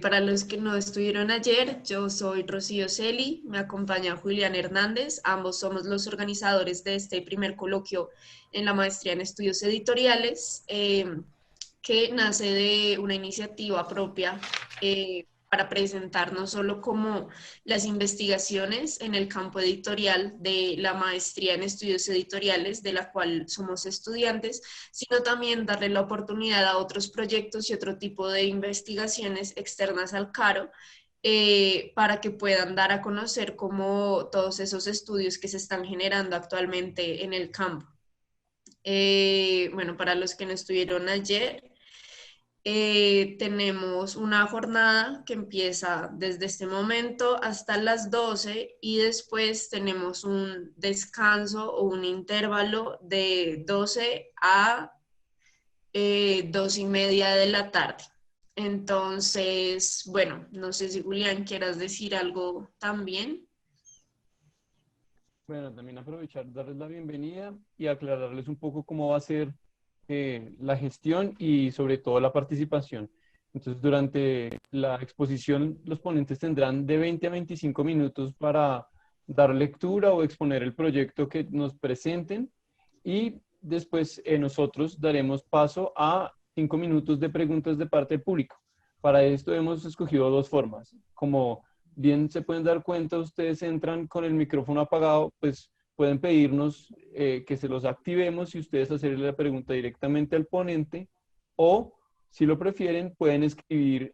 Para los que no estuvieron ayer, yo soy Rocío Celi, me acompaña Julián Hernández, ambos somos los organizadores de este primer coloquio en la maestría en estudios editoriales, que nace de una iniciativa propia para presentar no solo como las investigaciones en el campo editorial de la maestría en estudios editoriales, de la cual somos estudiantes, sino también darle la oportunidad a otros proyectos y otro tipo de investigaciones externas al CARO, para que puedan dar a conocer como todos esos estudios que se están generando actualmente en el campo. Bueno, para los que no estuvieron ayer, tenemos una jornada que empieza desde este momento hasta las 12 y después tenemos un descanso o un intervalo de 12 a 2:30 de la tarde. Entonces, bueno, no sé si Julián quieras decir algo también. Bueno, también aprovechar, darles la bienvenida y aclararles un poco cómo va a ser la gestión y sobre todo la participación. Entonces, durante la exposición, los ponentes tendrán de 20 a 25 minutos para dar lectura o exponer el proyecto que nos presenten y después nosotros daremos paso a 5 minutos de preguntas de parte del público. Para esto hemos escogido dos formas. Como bien se pueden dar cuenta, ustedes entran con el micrófono apagado, pues pueden pedirnos que se los activemos y ustedes hacerle la pregunta directamente al ponente, o si lo prefieren pueden escribir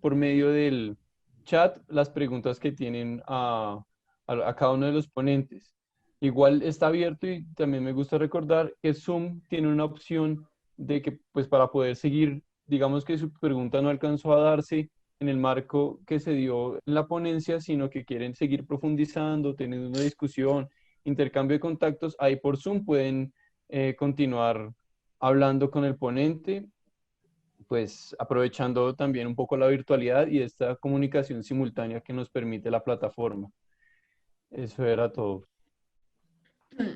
por medio del chat las preguntas que tienen a cada uno de los ponentes. Igual está abierto y también me gusta recordar que Zoom tiene una opción de que pues para poder seguir, digamos que su pregunta no alcanzó a darse en el marco que se dio en la ponencia, sino que quieren seguir profundizando, teniendo una discusión, intercambio de contactos, ahí por Zoom pueden continuar hablando con el ponente, pues aprovechando también un poco la virtualidad y esta comunicación simultánea que nos permite la plataforma. Eso era todo.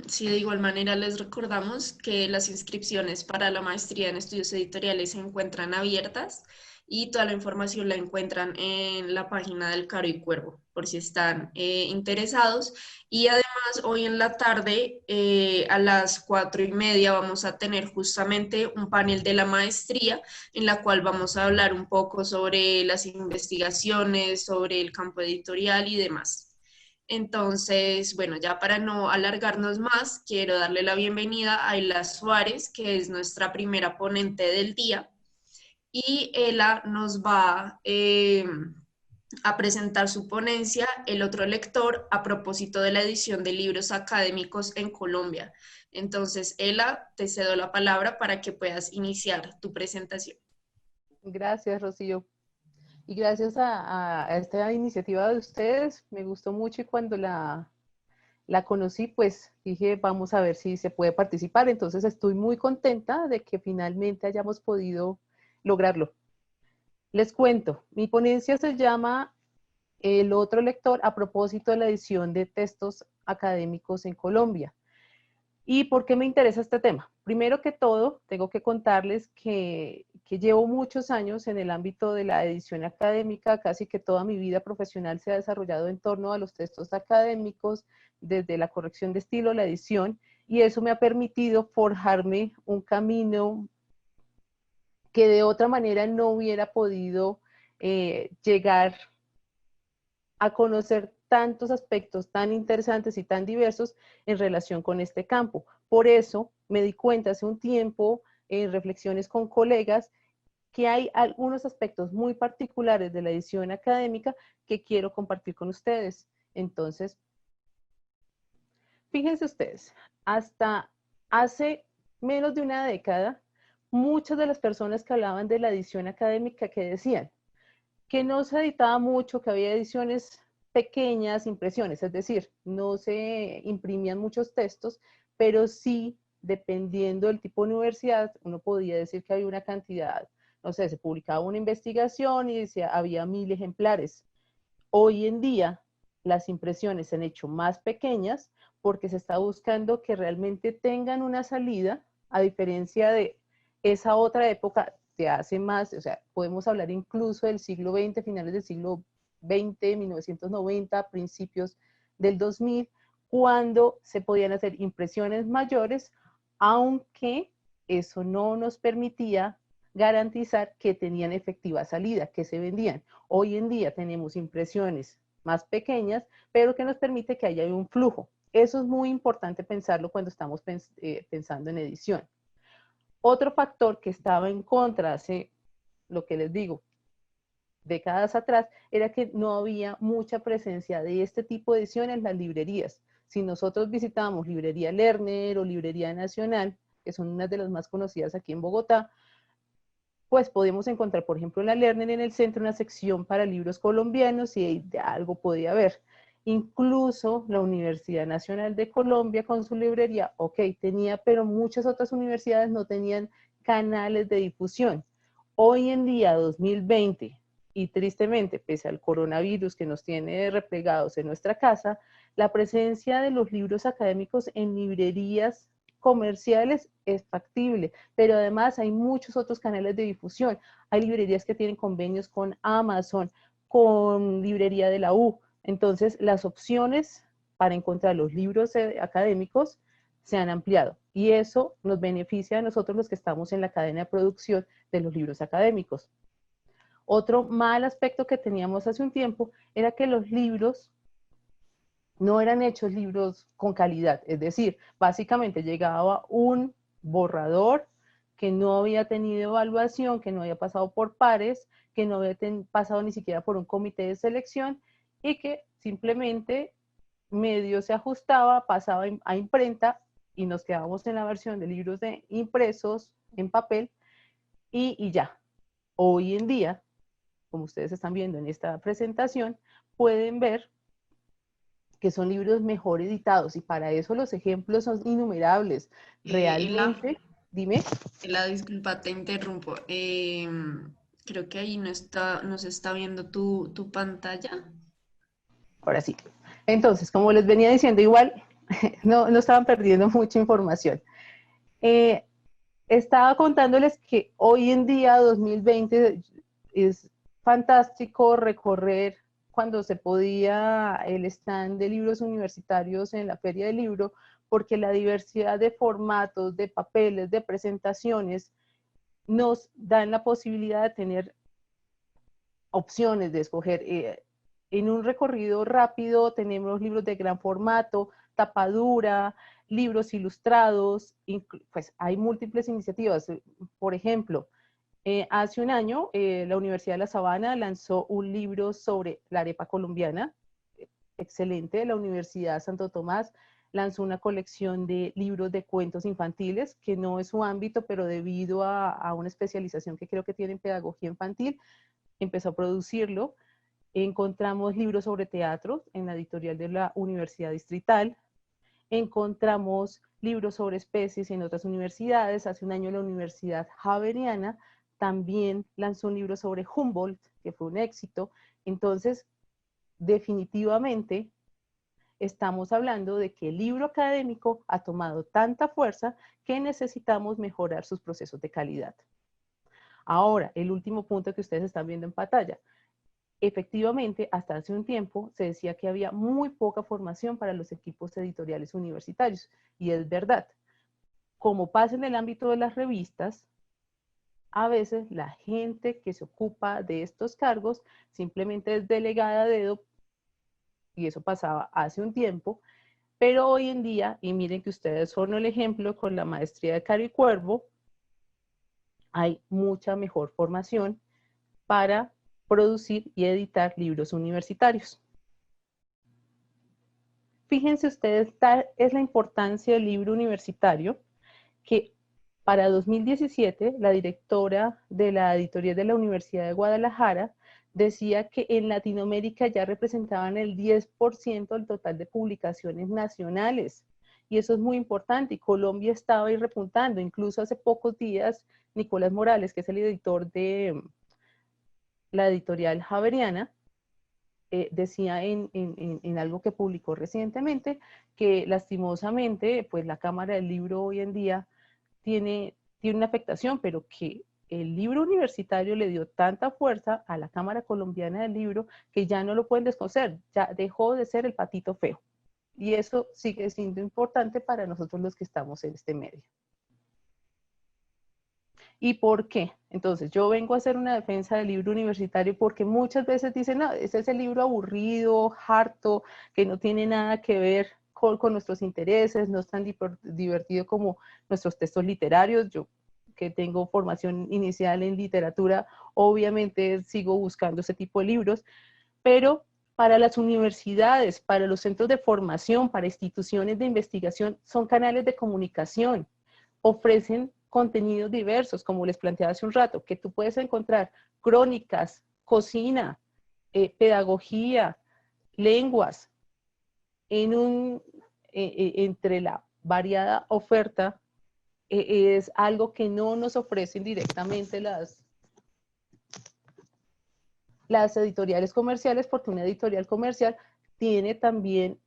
Sí, de igual manera les recordamos que las inscripciones para la maestría en estudios editoriales se encuentran abiertas y toda la información la encuentran en la página del Caro y Cuervo, por si están interesados. Y además, hoy en la tarde, a las 4:30, vamos a tener justamente un panel de la maestría en la cual vamos a hablar un poco sobre las investigaciones, sobre el campo editorial y demás. Entonces, bueno, ya para no alargarnos más, quiero darle la bienvenida a Ayla Suárez, que es nuestra primera ponente del día, y ella nos va a presentar su ponencia, El otro lector, a propósito de la edición de libros académicos en Colombia. Entonces, ella, te cedo la palabra para que puedas iniciar tu presentación. Gracias, Rocío. Y gracias a esta iniciativa de ustedes, me gustó mucho y cuando la conocí, pues dije, vamos a ver si se puede participar. Entonces estoy muy contenta de que finalmente hayamos podido lograrlo. Les cuento, mi ponencia se llama El otro lector a propósito de la edición de textos académicos en Colombia. ¿Y por qué me interesa este tema? Primero que todo, tengo que contarles que llevo muchos años en el ámbito de la edición académica, casi que toda mi vida profesional se ha desarrollado en torno a los textos académicos, desde la corrección de estilo, la edición, y eso me ha permitido forjarme un camino que de otra manera no hubiera podido llegar a conocer tantos aspectos tan interesantes y tan diversos en relación con este campo. Por eso me di cuenta hace un tiempo, en reflexiones con colegas, que hay algunos aspectos muy particulares de la edición académica que quiero compartir con ustedes. Entonces, fíjense ustedes, hasta hace menos de una década, muchas de las personas que hablaban de la edición académica que decían que no se editaba mucho, que había ediciones pequeñas, impresiones, es decir, no se imprimían muchos textos, pero sí, dependiendo del tipo de universidad, uno podía decir que había una cantidad, no sé, se publicaba una investigación y decía, había 1000 ejemplares. Hoy en día, las impresiones se han hecho más pequeñas porque se está buscando que realmente tengan una salida, a diferencia de esa otra época de hace más, o sea, podemos hablar incluso del siglo XX, finales del siglo XX, 1990, principios del 2000, cuando se podían hacer impresiones mayores, aunque eso no nos permitía garantizar que tenían efectiva salida, que se vendían. Hoy en día tenemos impresiones más pequeñas, pero que nos permite que haya un flujo. Eso es muy importante pensarlo cuando estamos pensando en edición. Otro factor que estaba en contra hace, lo que les digo, décadas atrás, era que no había mucha presencia de este tipo de edición en las librerías. Si nosotros visitábamos librería Lerner o librería Nacional, que son unas de las más conocidas aquí en Bogotá, pues podemos encontrar, por ejemplo, en la Lerner en el centro una sección para libros colombianos y de algo podía haber. Incluso la Universidad Nacional de Colombia con su librería, ok, tenía, pero muchas otras universidades no tenían canales de difusión. Hoy en día, 2020, y tristemente, pese al coronavirus que nos tiene replegados en nuestra casa, la presencia de los libros académicos en librerías comerciales es factible, pero además hay muchos otros canales de difusión. Hay librerías que tienen convenios con Amazon, con librería de la U. Entonces, las opciones para encontrar los libros académicos se han ampliado y eso nos beneficia a nosotros los que estamos en la cadena de producción de los libros académicos. Otro mal aspecto que teníamos hace un tiempo era que los libros no eran hechos libros con calidad, es decir, básicamente llegaba un borrador que no había tenido evaluación, que no había pasado por pares, que no había pasado ni siquiera por un comité de selección y que simplemente medio se ajustaba, pasaba a imprenta y nos quedábamos en la versión de libros impresos en papel y ya. Hoy en día, como ustedes están viendo en esta presentación, pueden ver que son libros mejor editados y para eso los ejemplos son innumerables. Realmente, dime. Disculpa, te interrumpo. Creo que ahí no se está viendo tu pantalla. Ahora sí. Entonces, como les venía diciendo, igual no estaban perdiendo mucha información. Estaba contándoles que hoy en día, 2020, es fantástico recorrer cuando se podía el stand de libros universitarios en la Feria del Libro, porque la diversidad de formatos, de papeles, de presentaciones, nos dan la posibilidad de tener opciones de escoger. En un recorrido rápido tenemos libros de gran formato, tapadura, libros ilustrados, pues hay múltiples iniciativas. Por ejemplo, hace un año la Universidad de La Sabana lanzó un libro sobre la arepa colombiana, excelente. La Universidad Santo Tomás lanzó una colección de libros de cuentos infantiles, que no es su ámbito, pero debido a una especialización que creo que tiene en pedagogía infantil, empezó a producirlo. Encontramos libros sobre teatro en la editorial de la Universidad Distrital. Encontramos libros sobre especies en otras universidades. Hace un año la Universidad Javeriana también lanzó un libro sobre Humboldt, que fue un éxito. Entonces, definitivamente, estamos hablando de que el libro académico ha tomado tanta fuerza que necesitamos mejorar sus procesos de calidad. Ahora, el último punto que ustedes están viendo en pantalla. Efectivamente, hasta hace un tiempo se decía que había muy poca formación para los equipos editoriales universitarios, y es verdad. Como pasa en el ámbito de las revistas, a veces la gente que se ocupa de estos cargos simplemente es delegada a dedo, y eso pasaba hace un tiempo, pero hoy en día, y miren que ustedes son el ejemplo con la maestría de Caro y Cuervo, hay mucha mejor formación para producir y editar libros universitarios. Fíjense ustedes, tal es la importancia del libro universitario que para 2017 la directora de la editorial de la Universidad de Guadalajara decía que en Latinoamérica ya representaban el 10% del total de publicaciones nacionales. Y eso es muy importante. Y Colombia estaba ahí repuntando. Incluso hace pocos días, Nicolás Morales, que es el editor de la editorial Javeriana, decía en algo que publicó recientemente que lastimosamente pues la Cámara del Libro hoy en día tiene una afectación, pero que el libro universitario le dio tanta fuerza a la Cámara Colombiana del Libro que ya no lo pueden desconocer, ya dejó de ser el patito feo. Y eso sigue siendo importante para nosotros los que estamos en este medio. ¿Y por qué? Entonces, yo vengo a hacer una defensa del libro universitario porque muchas veces dicen, no, ese es el libro aburrido, harto, que no tiene nada que ver con nuestros intereses, no es tan divertido como nuestros textos literarios. Yo, que tengo formación inicial en literatura, obviamente sigo buscando ese tipo de libros, pero para las universidades, para los centros de formación, para instituciones de investigación, son canales de comunicación, ofrecen contenidos diversos, como les planteaba hace un rato, que tú puedes encontrar crónicas, cocina, pedagogía, lenguas, entre la variada oferta, es algo que no nos ofrecen directamente las editoriales comerciales, porque una editorial comercial tiene también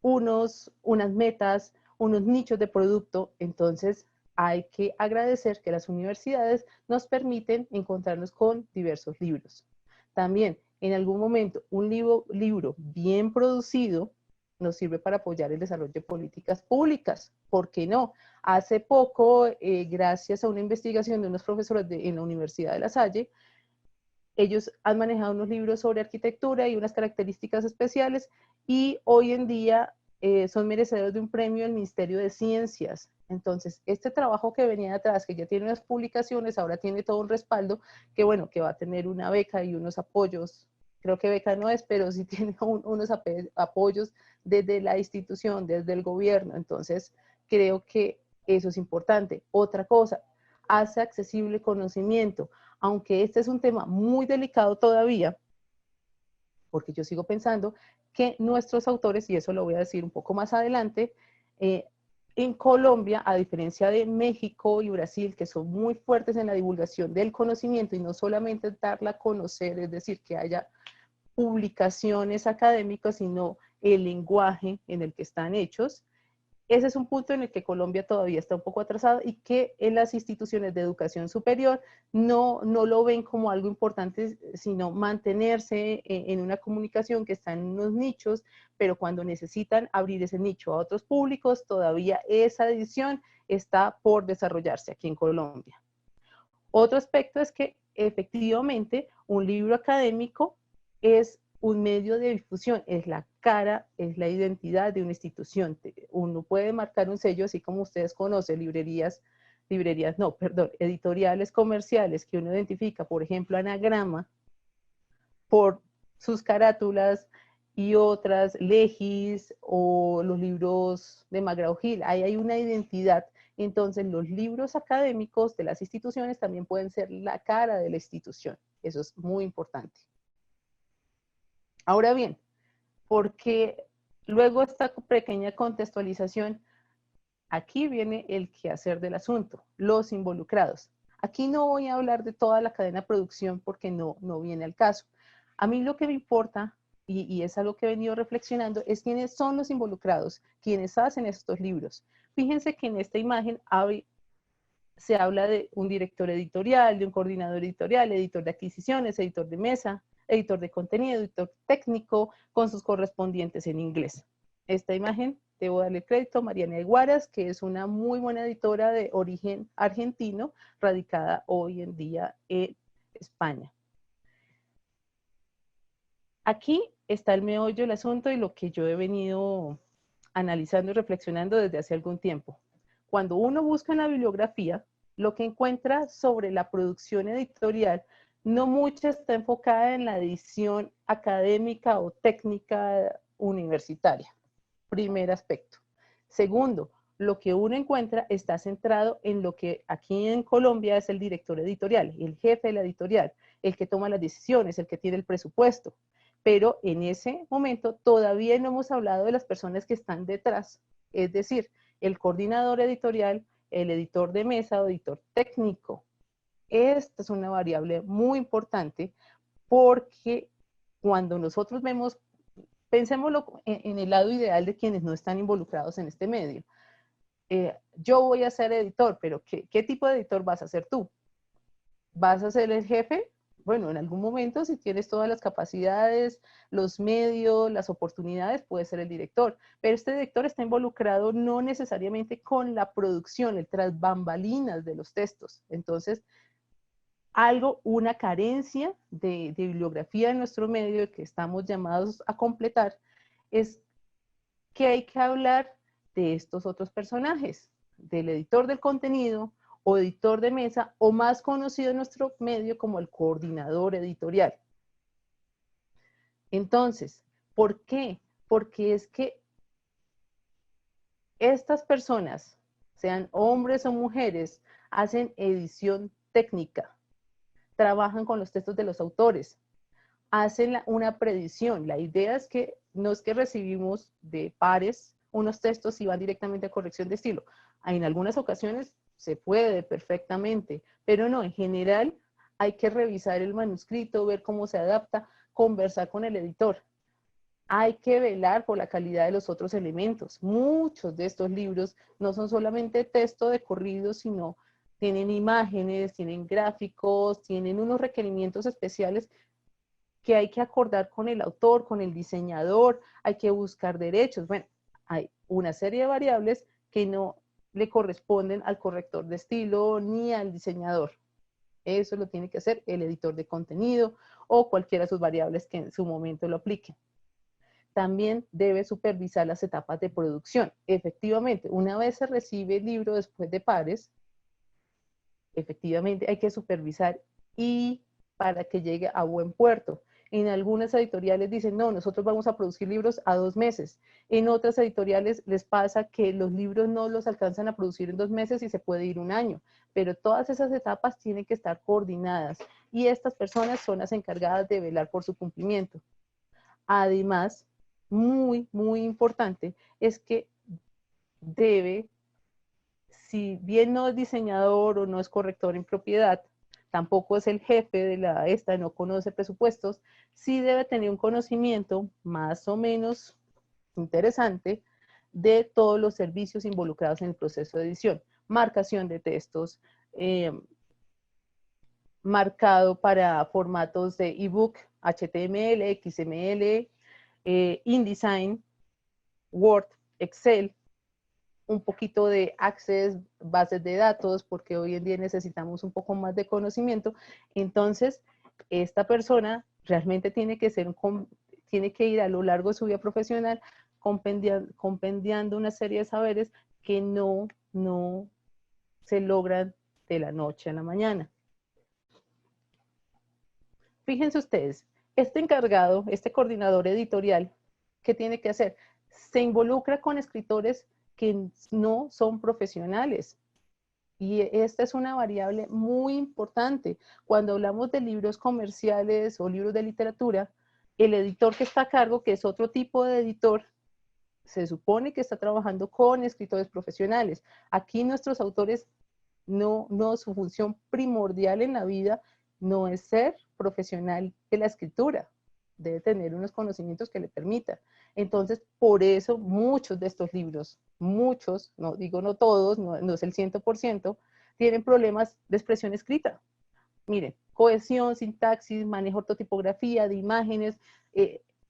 unas metas, unos nichos de producto. Entonces hay que agradecer que las universidades nos permiten encontrarnos con diversos libros. También, en algún momento, un libro bien producido nos sirve para apoyar el desarrollo de políticas públicas. ¿Por qué no? Hace poco, gracias a una investigación de unos profesores en la Universidad de La Salle, ellos han manejado unos libros sobre arquitectura y unas características especiales, y hoy en día son merecedores de un premio del Ministerio de Ciencias. Entonces, este trabajo que venía atrás, que ya tiene unas publicaciones, ahora tiene todo un respaldo, que bueno, que va a tener una beca y unos apoyos. Creo que beca no es, pero sí tiene unos apoyos desde la institución, desde el gobierno. Entonces, creo que eso es importante. Otra cosa, hace accesible conocimiento, aunque este es un tema muy delicado todavía, porque yo sigo pensando que nuestros autores, y eso lo voy a decir un poco más adelante, en Colombia, a diferencia de México y Brasil, que son muy fuertes en la divulgación del conocimiento y no solamente darla a conocer, es decir, que haya publicaciones académicas, sino el lenguaje en el que están hechos. Ese es un punto en el que Colombia todavía está un poco atrasado y que en las instituciones de educación superior no lo ven como algo importante, sino mantenerse en una comunicación que está en unos nichos, pero cuando necesitan abrir ese nicho a otros públicos, todavía esa edición está por desarrollarse aquí en Colombia. Otro aspecto es que efectivamente un libro académico es un medio de difusión, es la cara, es la identidad de una institución. Uno puede marcar un sello, así como ustedes conocen, editoriales comerciales que uno identifica, por ejemplo, Anagrama, por sus carátulas, y otras, Legis o los libros de McGraw-Hill. Ahí hay una identidad. Entonces, los libros académicos de las instituciones también pueden ser la cara de la institución. Eso es muy importante. Ahora bien, porque luego esta pequeña contextualización, aquí viene el quehacer del asunto, los involucrados. Aquí no voy a hablar de toda la cadena de producción porque no viene al caso. A mí lo que me importa, y es algo que he venido reflexionando, es quiénes son los involucrados, quienes hacen estos libros. Fíjense que en esta imagen se habla de un director editorial, de un coordinador editorial, editor de adquisiciones, editor de mesa, editor de contenido, editor técnico, con sus correspondientes en inglés. Esta imagen, debo darle crédito a Mariana Iguaras, que es una muy buena editora de origen argentino, radicada hoy en día en España. Aquí está el meollo del asunto y lo que yo he venido analizando y reflexionando desde hace algún tiempo. Cuando uno busca en la bibliografía, lo que encuentra sobre la producción editorial no mucho está enfocada en la edición académica o técnica universitaria. Primer aspecto. Segundo, lo que uno encuentra está centrado en lo que aquí en Colombia es el director editorial, el jefe de la editorial, el que toma las decisiones, el que tiene el presupuesto. Pero en ese momento todavía no hemos hablado de las personas que están detrás, es decir, el coordinador editorial, el editor de mesa o editor técnico. Esta es una variable muy importante porque cuando nosotros vemos, pensémoslo en el lado ideal de quienes no están involucrados en este medio. yo voy a ser editor, pero ¿qué tipo de editor vas a ser tú? ¿Vas a ser el jefe? Bueno, en algún momento, si tienes todas las capacidades, los medios, las oportunidades, puedes ser el director. Pero este director está involucrado no necesariamente con la producción, el tras bambalinas de los textos. Entonces, una carencia de bibliografía en nuestro medio que estamos llamados a completar es que hay que hablar de estos otros personajes, del editor del contenido o editor de mesa, o más conocido en nuestro medio como el coordinador editorial. Entonces, ¿por qué? Porque es que estas personas, sean hombres o mujeres, hacen edición técnica, trabajan con los textos de los autores, hacen una predicción. La idea es que no es que recibimos de pares unos textos y van directamente a corrección de estilo. En algunas ocasiones se puede perfectamente, pero no, en general hay que revisar el manuscrito, ver cómo se adapta, conversar con el editor. Hay que velar por la calidad de los otros elementos. Muchos de estos libros no son solamente texto de corrido, sino tienen imágenes, tienen gráficos, tienen unos requerimientos especiales que hay que acordar con el autor, con el diseñador, hay que buscar derechos. Bueno, hay una serie de variables que no le corresponden al corrector de estilo ni al diseñador. Eso lo tiene que hacer el editor de contenido o cualquiera de sus variables que en su momento lo aplique. También debe supervisar las etapas de producción. Efectivamente, una vez se recibe el libro después de pares, efectivamente hay que supervisar y para que llegue a buen puerto. En algunas editoriales dicen, no, nosotros vamos a producir libros a 2 meses. En otras editoriales les pasa que los libros no los alcanzan a producir en 2 meses y se puede ir 1 año. Pero todas esas etapas tienen que estar coordinadas y estas personas son las encargadas de velar por su cumplimiento. Además, muy, muy importante es que debe, si bien no es diseñador o no es corrector en propiedad, tampoco es el jefe de no conoce presupuestos, sí debe tener un conocimiento más o menos interesante de todos los servicios involucrados en el proceso de edición. Marcación de textos, marcado para formatos de ebook, HTML, XML, InDesign, Word, Excel, un poquito de Access, bases de datos, porque hoy en día necesitamos un poco más de conocimiento. Entonces, esta persona realmente tiene que ir a lo largo de su vida profesional compendiando una serie de saberes que no se logran de la noche a la mañana. Fíjense ustedes, este encargado, este coordinador editorial, ¿qué tiene que hacer? Se involucra con escritores que no son profesionales. Y esta es una variable muy importante. Cuando hablamos de libros comerciales o libros de literatura, el editor que está a cargo, que es otro tipo de editor, se supone que está trabajando con escritores profesionales. Aquí nuestros autores, su función primordial en la vida no es ser profesional de la escritura. Debe tener unos conocimientos que le permitan. Entonces, por eso muchos de estos libros, muchos, no digo no todos, no es el 100%, tienen problemas de expresión escrita. Miren, cohesión, sintaxis, manejo de ortotipografía, de imágenes,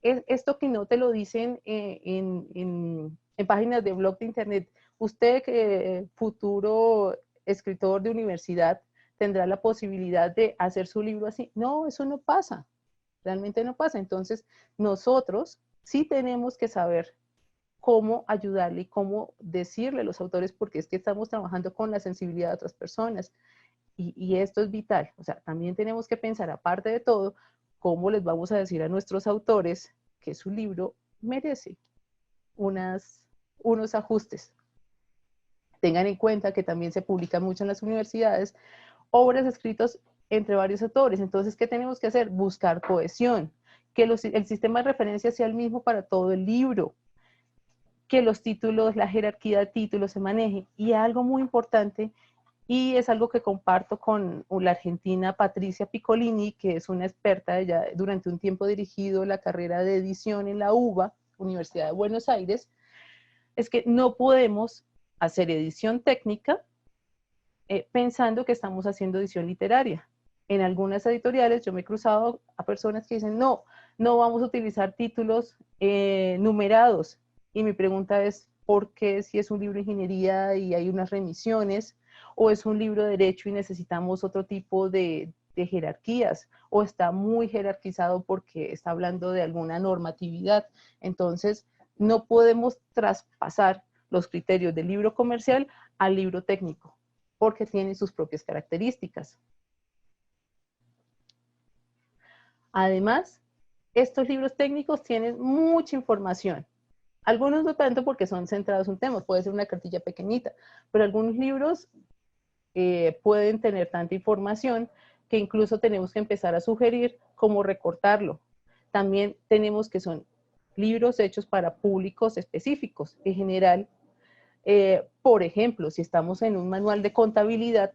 esto que no te lo dicen en páginas de blog de internet. Usted, futuro escritor de universidad, tendrá la posibilidad de hacer su libro así. No, eso no pasa. Realmente no pasa. Entonces, nosotros sí tenemos que saber cómo ayudarle y cómo decirle a los autores, porque es que estamos trabajando con la sensibilidad de otras personas. Y esto es vital. O sea, también tenemos que pensar, aparte de todo, cómo les vamos a decir a nuestros autores que su libro merece unos ajustes. Tengan en cuenta que también se publican mucho en las universidades obras escritas entre varios autores. Entonces, ¿qué tenemos que hacer? Buscar cohesión, que el sistema de referencia sea el mismo para todo el libro, que los títulos, la jerarquía de títulos se maneje. Y algo muy importante, y es algo que comparto con la argentina Patricia Piccolini, que es una experta, ella durante un tiempo dirigido la carrera de edición en la UBA, Universidad de Buenos Aires, es que no podemos hacer edición técnica pensando que estamos haciendo edición literaria. En algunas editoriales yo me he cruzado a personas que dicen, no, no vamos a utilizar títulos numerados. Y mi pregunta es, ¿por qué si es un libro de ingeniería y hay unas remisiones? ¿O es un libro de derecho y necesitamos otro tipo de jerarquías? ¿O está muy jerarquizado porque está hablando de alguna normatividad? Entonces, no podemos traspasar los criterios del libro comercial al libro técnico, porque tiene sus propias características. Además, estos libros técnicos tienen mucha información. Algunos no tanto porque son centrados en un tema, puede ser una cartilla pequeñita, pero algunos libros pueden tener tanta información que incluso tenemos que empezar a sugerir cómo recortarlo. También tenemos que son libros hechos para públicos específicos. En general, por ejemplo, si estamos en un manual de contabilidad,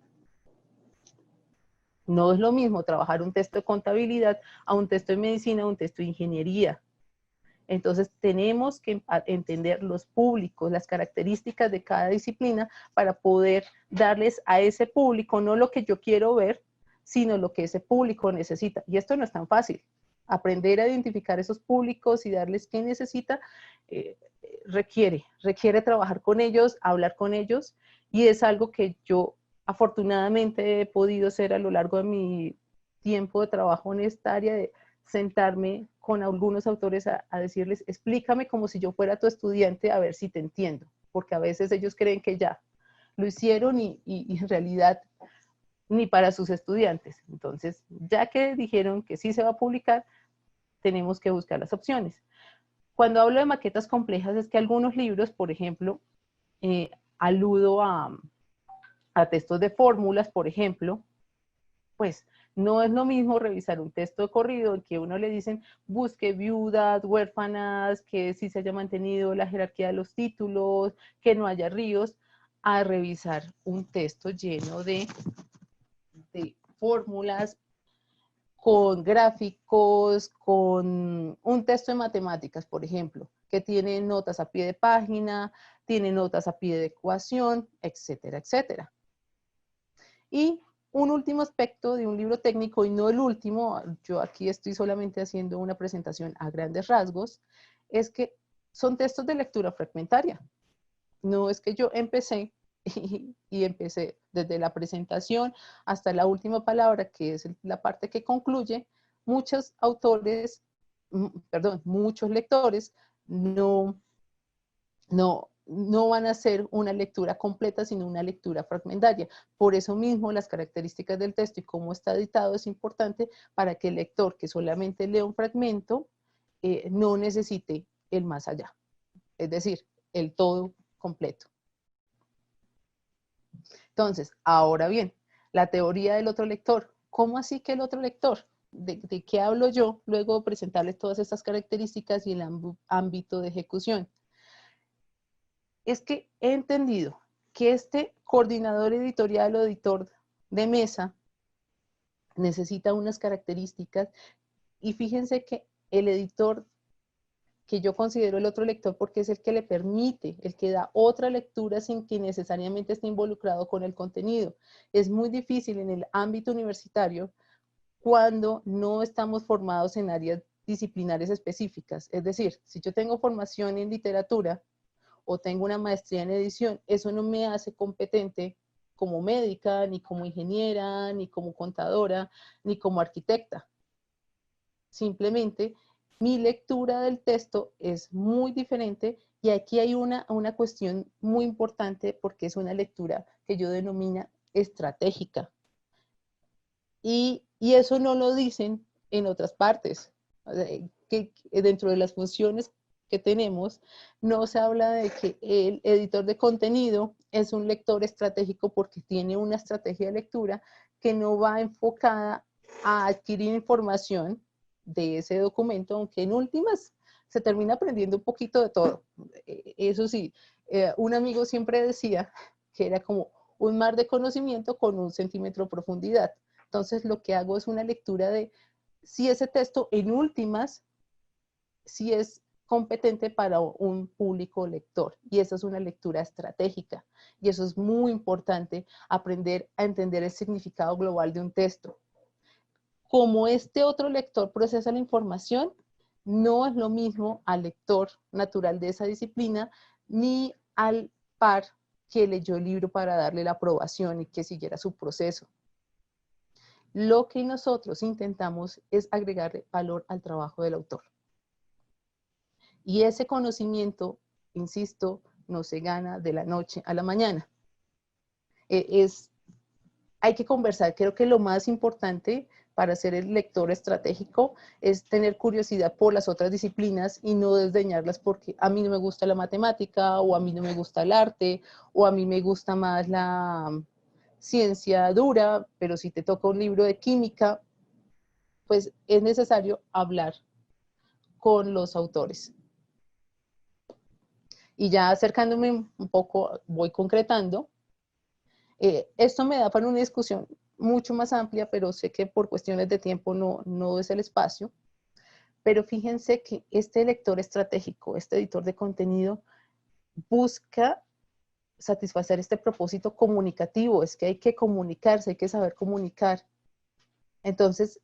no es lo mismo trabajar un texto de contabilidad a un texto de medicina, a un texto de ingeniería. Entonces tenemos que entender los públicos, las características de cada disciplina para poder darles a ese público no lo que yo quiero ver, sino lo que ese público necesita. Y esto no es tan fácil. Aprender a identificar esos públicos y darles qué necesita requiere trabajar con ellos, hablar con ellos, y es algo que yo afortunadamente he podido hacer a lo largo de mi tiempo de trabajo en esta área, de sentarme con algunos autores a decirles, explícame como si yo fuera tu estudiante a ver si te entiendo, porque a veces ellos creen que ya lo hicieron y en realidad ni para sus estudiantes. Entonces, ya que dijeron que sí se va a publicar, tenemos que buscar las opciones. Cuando hablo de maquetas complejas es que algunos libros, por ejemplo, aludo a textos de fórmulas, por ejemplo, pues no es lo mismo revisar un texto de corrido en que uno le dicen busque viudas, huérfanas, que sí se haya mantenido la jerarquía de los títulos, que no haya ríos, a revisar un texto lleno de fórmulas, con gráficos, con un texto de matemáticas, por ejemplo, que tiene notas a pie de página, tiene notas a pie de ecuación, etcétera, etcétera. Y un último aspecto de un libro técnico, y no el último, yo aquí estoy solamente haciendo una presentación a grandes rasgos, es que son textos de lectura fragmentaria. No es que yo empecé y empecé desde la presentación hasta la última palabra, que es la parte que concluye. Muchos autores, perdón, muchos lectores no van a hacer una lectura completa, sino una lectura fragmentaria. Por eso mismo las características del texto y cómo está editado es importante para que el lector que solamente lee un fragmento no necesite el más allá, es decir, el todo completo. Entonces, ahora bien, la teoría del otro lector. ¿Cómo así que el otro lector? ¿De qué hablo yo? Luego de presentarles todas estas características y el ámbito de ejecución. Es que he entendido que este coordinador editorial o editor de mesa necesita unas características, y fíjense que el editor que yo considero el otro lector, porque es el que le permite, el que da otra lectura sin que necesariamente esté involucrado con el contenido. Es muy difícil en el ámbito universitario cuando no estamos formados en áreas disciplinares específicas. Es decir, si yo tengo formación en literatura o tengo una maestría en edición, eso no me hace competente como médica, ni como ingeniera, ni como contadora, ni como arquitecta. Simplemente mi lectura del texto es muy diferente, y aquí hay una cuestión muy importante porque es una lectura que yo denomino estratégica. Y eso no lo dicen en otras partes. O sea, que dentro de las funciones que tenemos, no se habla de que el editor de contenido es un lector estratégico porque tiene una estrategia de lectura que no va enfocada a adquirir información de ese documento, aunque en últimas se termina aprendiendo un poquito de todo. Eso sí, un amigo siempre decía que era como un mar de conocimiento con 1 centímetro de profundidad. Entonces lo que hago es una lectura de si ese texto en últimas, si es competente para un público lector. Y eso es una lectura estratégica. Y eso es muy importante, aprender a entender el significado global de un texto. Como este otro lector procesa la información, no es lo mismo al lector natural de esa disciplina, ni al par que leyó el libro para darle la aprobación y que siguiera su proceso. Lo que nosotros intentamos es agregarle valor al trabajo del autor. Y ese conocimiento, insisto, no se gana de la noche a la mañana. Hay que conversar. Creo que lo más importante para ser el lector estratégico es tener curiosidad por las otras disciplinas y no desdeñarlas porque a mí no me gusta la matemática, o a mí no me gusta el arte, o a mí me gusta más la ciencia dura, pero si te toca un libro de química, pues es necesario hablar con los autores. Y ya acercándome un poco, voy concretando. Esto me da para una discusión mucho más amplia, pero sé que por cuestiones de tiempo no es el espacio. Pero fíjense que este lector estratégico, este editor de contenido, busca satisfacer este propósito comunicativo. Es que hay que comunicarse, hay que saber comunicar. Entonces,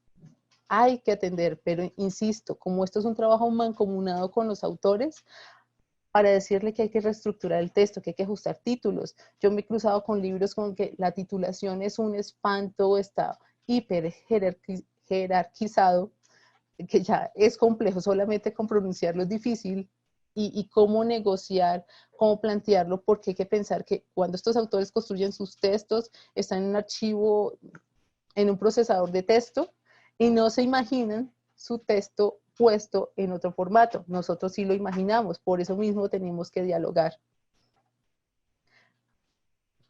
hay que atender, pero insisto, como esto es un trabajo mancomunado con los autores, para decirle que hay que reestructurar el texto, que hay que ajustar títulos. Yo me he cruzado con libros con que la titulación es un espanto, está hiper jerarquizado, que ya es complejo, solamente con pronunciarlo es difícil, y cómo negociar, cómo plantearlo, porque hay que pensar que cuando estos autores construyen sus textos, están en un archivo, en un procesador de texto, y no se imaginan su texto puesto en otro formato. Nosotros sí lo imaginamos, por eso mismo tenemos que dialogar.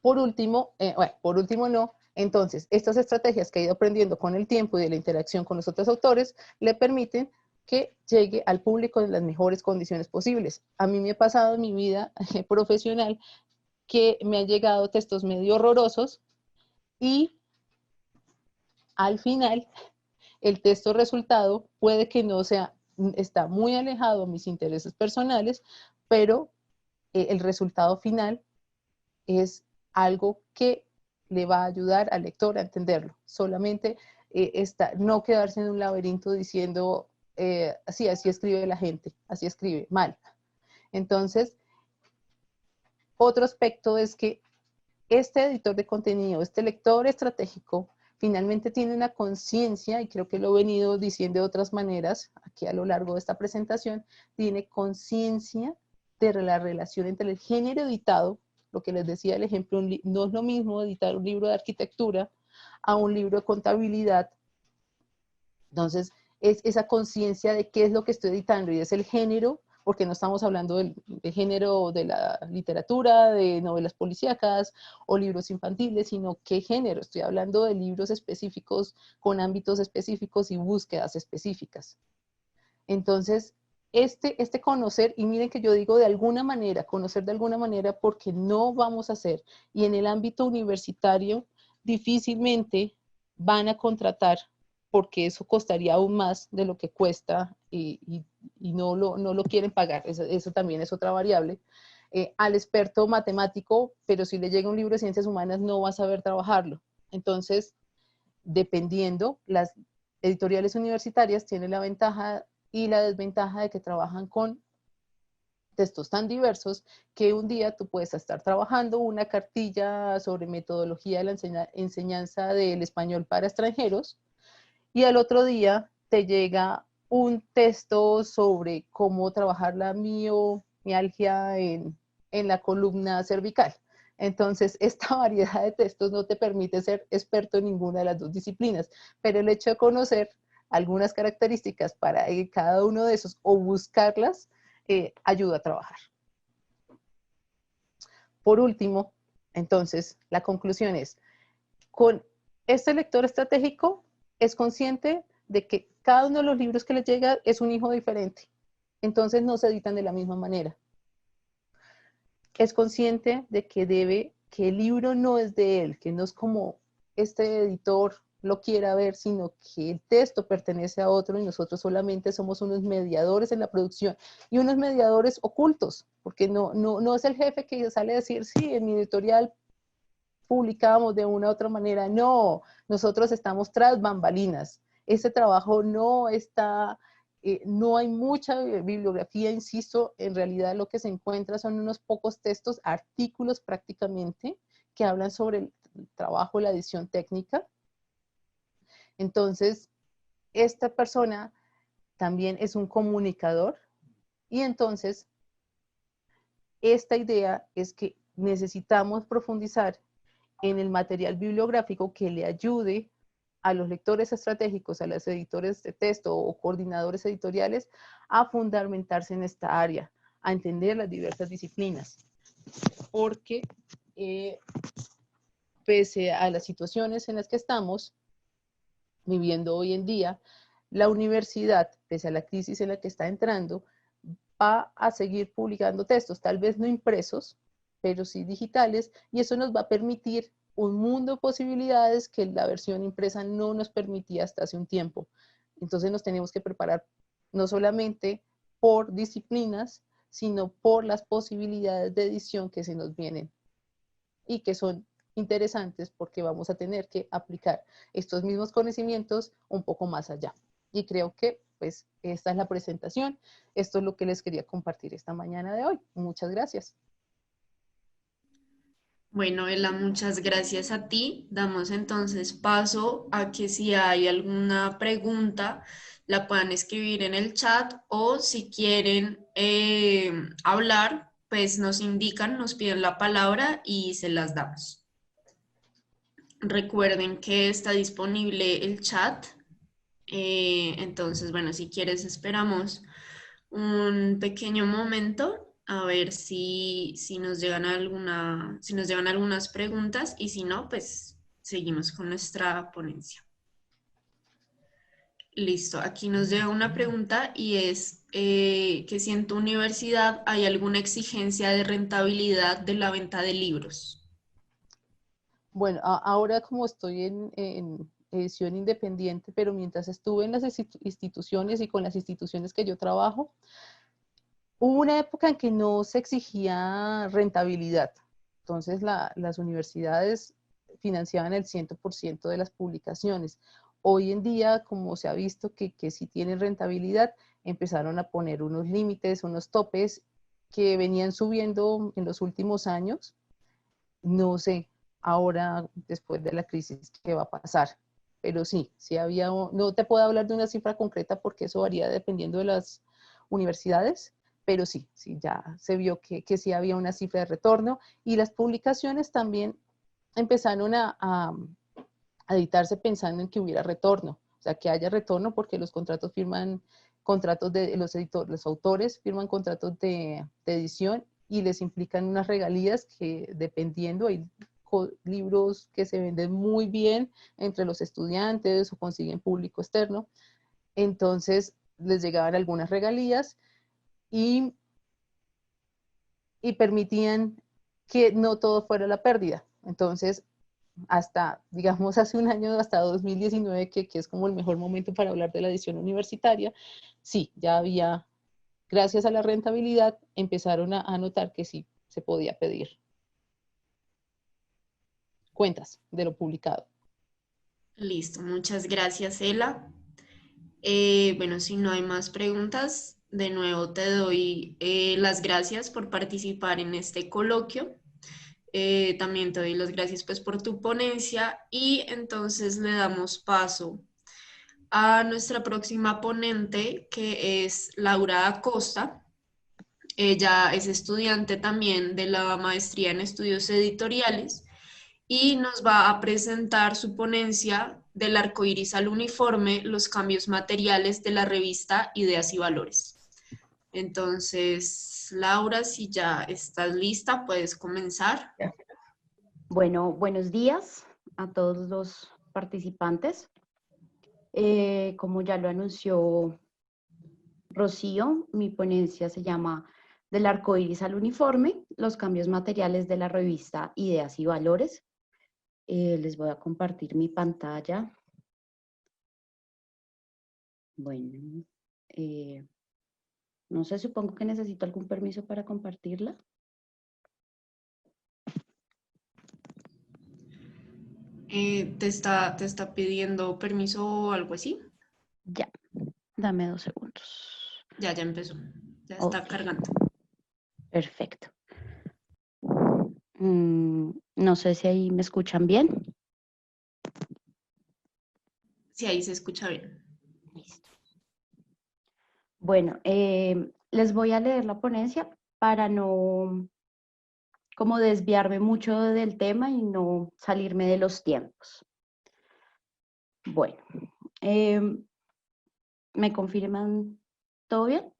Por último, no, entonces, estas estrategias que he ido aprendiendo con el tiempo y de la interacción con los otros autores, le permiten que llegue al público en las mejores condiciones posibles. A mí me ha pasado en mi vida profesional que me han llegado textos medio horrorosos y al final el texto resultado puede que no sea, está muy alejado de mis intereses personales, pero el resultado final es algo que le va a ayudar al lector a entenderlo. Solamente no quedarse en un laberinto diciendo, así escribe la gente, así escribe, mal. Entonces, otro aspecto es que este editor de contenido, este lector estratégico, finalmente tiene una conciencia, y creo que lo he venido diciendo de otras maneras aquí a lo largo de esta presentación, tiene conciencia de la relación entre el género editado, lo que les decía el ejemplo, no es lo mismo editar un libro de arquitectura a un libro de contabilidad. Entonces, es esa conciencia de qué es lo que estoy editando, y es el género, porque no estamos hablando del género de la literatura, de novelas policíacas o libros infantiles, sino qué género. Estoy hablando de libros específicos con ámbitos específicos y búsquedas específicas. Entonces, este conocer, y miren que yo digo de alguna manera, conocer de alguna manera, porque no vamos a hacer, y en el ámbito universitario difícilmente van a contratar, porque eso costaría aún más de lo que cuesta y no lo quieren pagar. Eso también es otra variable. Al experto matemático, pero si le llega un libro de ciencias humanas no va a saber trabajarlo. Entonces, dependiendo, las editoriales universitarias tienen la ventaja y la desventaja de que trabajan con textos tan diversos que un día tú puedes estar trabajando una cartilla sobre metodología de la enseñanza del español para extranjeros, y al otro día te llega un texto sobre cómo trabajar la miomialgia en la columna cervical. Entonces, esta variedad de textos no te permite ser experto en ninguna de las dos disciplinas, pero el hecho de conocer algunas características para cada uno de esos o buscarlas, ayuda a trabajar. Por último, entonces, la conclusión es, con este lector estratégico es consciente de que cada uno de los libros que les llega es un hijo diferente, entonces no se editan de la misma manera. Es consciente de que que el libro no es de él, que no es como este editor lo quiera ver, sino que el texto pertenece a otro y nosotros solamente somos unos mediadores en la producción y unos mediadores ocultos, porque no es el jefe que sale a decir, sí, en mi editorial publicamos de una u otra manera. No, nosotros estamos tras bambalinas. Ese trabajo no está, no hay mucha bibliografía, insisto, en realidad lo que se encuentra son unos pocos textos, artículos prácticamente, que hablan sobre el trabajo, la edición técnica. Entonces, esta persona también es un comunicador y entonces esta idea es que necesitamos profundizar en el material bibliográfico que le ayude a los lectores estratégicos, a los editores de texto o coordinadores editoriales a fundamentarse en esta área, a entender las diversas disciplinas. Porque pese a las situaciones en las que estamos viviendo hoy en día, la universidad, pese a la crisis en la que está entrando, va a seguir publicando textos, tal vez no impresos, pero sí digitales, y eso nos va a permitir un mundo de posibilidades que la versión impresa no nos permitía hasta hace un tiempo. Entonces nos tenemos que preparar no solamente por disciplinas, sino por las posibilidades de edición que se nos vienen y que son interesantes porque vamos a tener que aplicar estos mismos conocimientos un poco más allá. Y creo que pues esta es la presentación. Esto es lo que les quería compartir esta mañana de hoy. Muchas gracias. Bueno, Ela, muchas gracias a ti. Damos entonces paso a que si hay alguna pregunta, la puedan escribir en el chat o si quieren hablar, pues nos indican, nos piden la palabra y se las damos. Recuerden que está disponible el chat. Entonces, bueno, si quieres esperamos un pequeño momento a ver si nos llegan si nos llegan algunas preguntas y si no, pues seguimos con nuestra ponencia. Listo, aquí nos llega una pregunta y es que si en tu universidad hay alguna exigencia de rentabilidad de la venta de libros. Bueno, ahora como estoy en edición independiente, pero mientras estuve en las instituciones y con las instituciones que yo trabajo, hubo una época en que no se exigía rentabilidad. Entonces las universidades financiaban el 100% de las publicaciones. Hoy en día, como se ha visto que sí tienen rentabilidad, empezaron a poner unos límites, unos topes que venían subiendo en los últimos años. No sé ahora, después de la crisis, qué va a pasar. Pero sí había, no te puedo hablar de una cifra concreta porque eso varía dependiendo de las universidades, pero sí ya se vio que sí había una cifra de retorno y las publicaciones también empezaron a editarse pensando en que hubiera retorno, o sea, que haya retorno porque los contratos firman contratos de los editores, los autores firman contratos de edición y les implican unas regalías que dependiendo, hay libros que se venden muy bien entre los estudiantes o consiguen público externo, entonces les llegaban algunas regalías y permitían que no todo fuera la pérdida. Entonces, hasta, digamos, hace un año, hasta 2019, que es como el mejor momento para hablar de la edición universitaria, sí, ya había, gracias a la rentabilidad, empezaron a notar que sí se podía pedir cuentas de lo publicado. Listo, muchas gracias, Ela. Bueno, si no hay más preguntas, de nuevo te doy las gracias por participar en este coloquio. También te doy las gracias pues por tu ponencia y entonces le damos paso a nuestra próxima ponente, que es Laura Acosta. Ella es estudiante también de la maestría en estudios editoriales y nos va a presentar su ponencia del arco iris al uniforme, los cambios materiales de la revista Ideas y Valores. Entonces, Laura, si ya estás lista, puedes comenzar. Bueno, buenos días a todos los participantes. Como ya lo anunció Rocío, mi ponencia se llama Del arco iris al uniforme, los cambios materiales de la revista Ideas y Valores. Les voy a compartir mi pantalla Bueno, no sé, supongo que necesito algún permiso para compartirla. ¿Te está pidiendo permiso o algo así? Ya, dame 2 segundos. Ya empezó. Ya Ok, está cargando. perfecto. No sé si ahí me escuchan bien. Sí, ahí se escucha bien. Listo. Bueno, les voy a leer la ponencia para no como desviarme mucho del tema y no salirme de los tiempos. Bueno, ¿me confirman todo bien?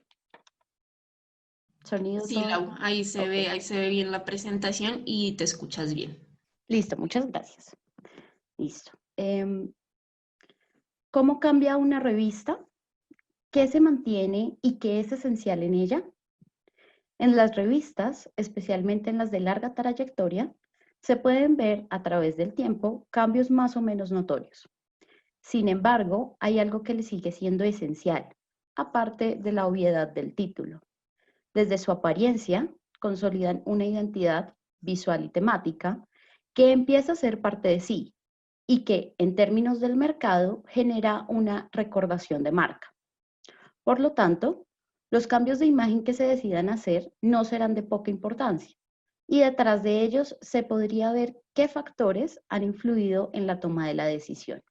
¿Sonido Sí, todo? Lau, Ok, ahí se ve bien la presentación y te escuchas bien. listo, muchas gracias. Listo. ¿Cómo cambia una revista? ¿Qué se mantiene y qué es esencial en ella? En las revistas, especialmente en las de larga trayectoria, se pueden ver a través del tiempo cambios más o menos notorios. Sin embargo, hay algo que le sigue siendo esencial, aparte de la obviedad del título. Desde su apariencia, consolidan una identidad visual y temática que empieza a ser parte de sí y que, en términos del mercado, genera una recordación de marca. Por lo tanto, los cambios de imagen que se decidan hacer no serán de poca importancia y detrás de ellos se podría ver qué factores han influido en la toma de la decisión.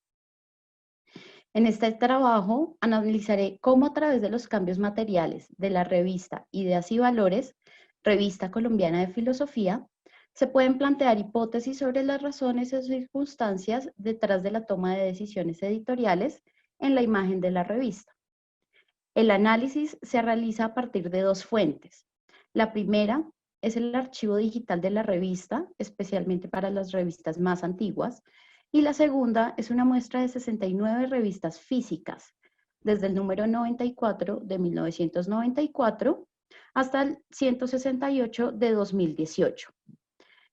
En este trabajo analizaré cómo a través de los cambios materiales de la revista Ideas y Valores, Revista Colombiana de Filosofía, se pueden plantear hipótesis sobre las razones y circunstancias detrás de la toma de decisiones editoriales en la imagen de la revista. El análisis se realiza a partir de 2 fuentes. La primera es el archivo digital de la revista, especialmente para las revistas más antiguas, y la segunda es una muestra de 69 revistas físicas, desde el número 94 de 1994 hasta el 168 de 2018,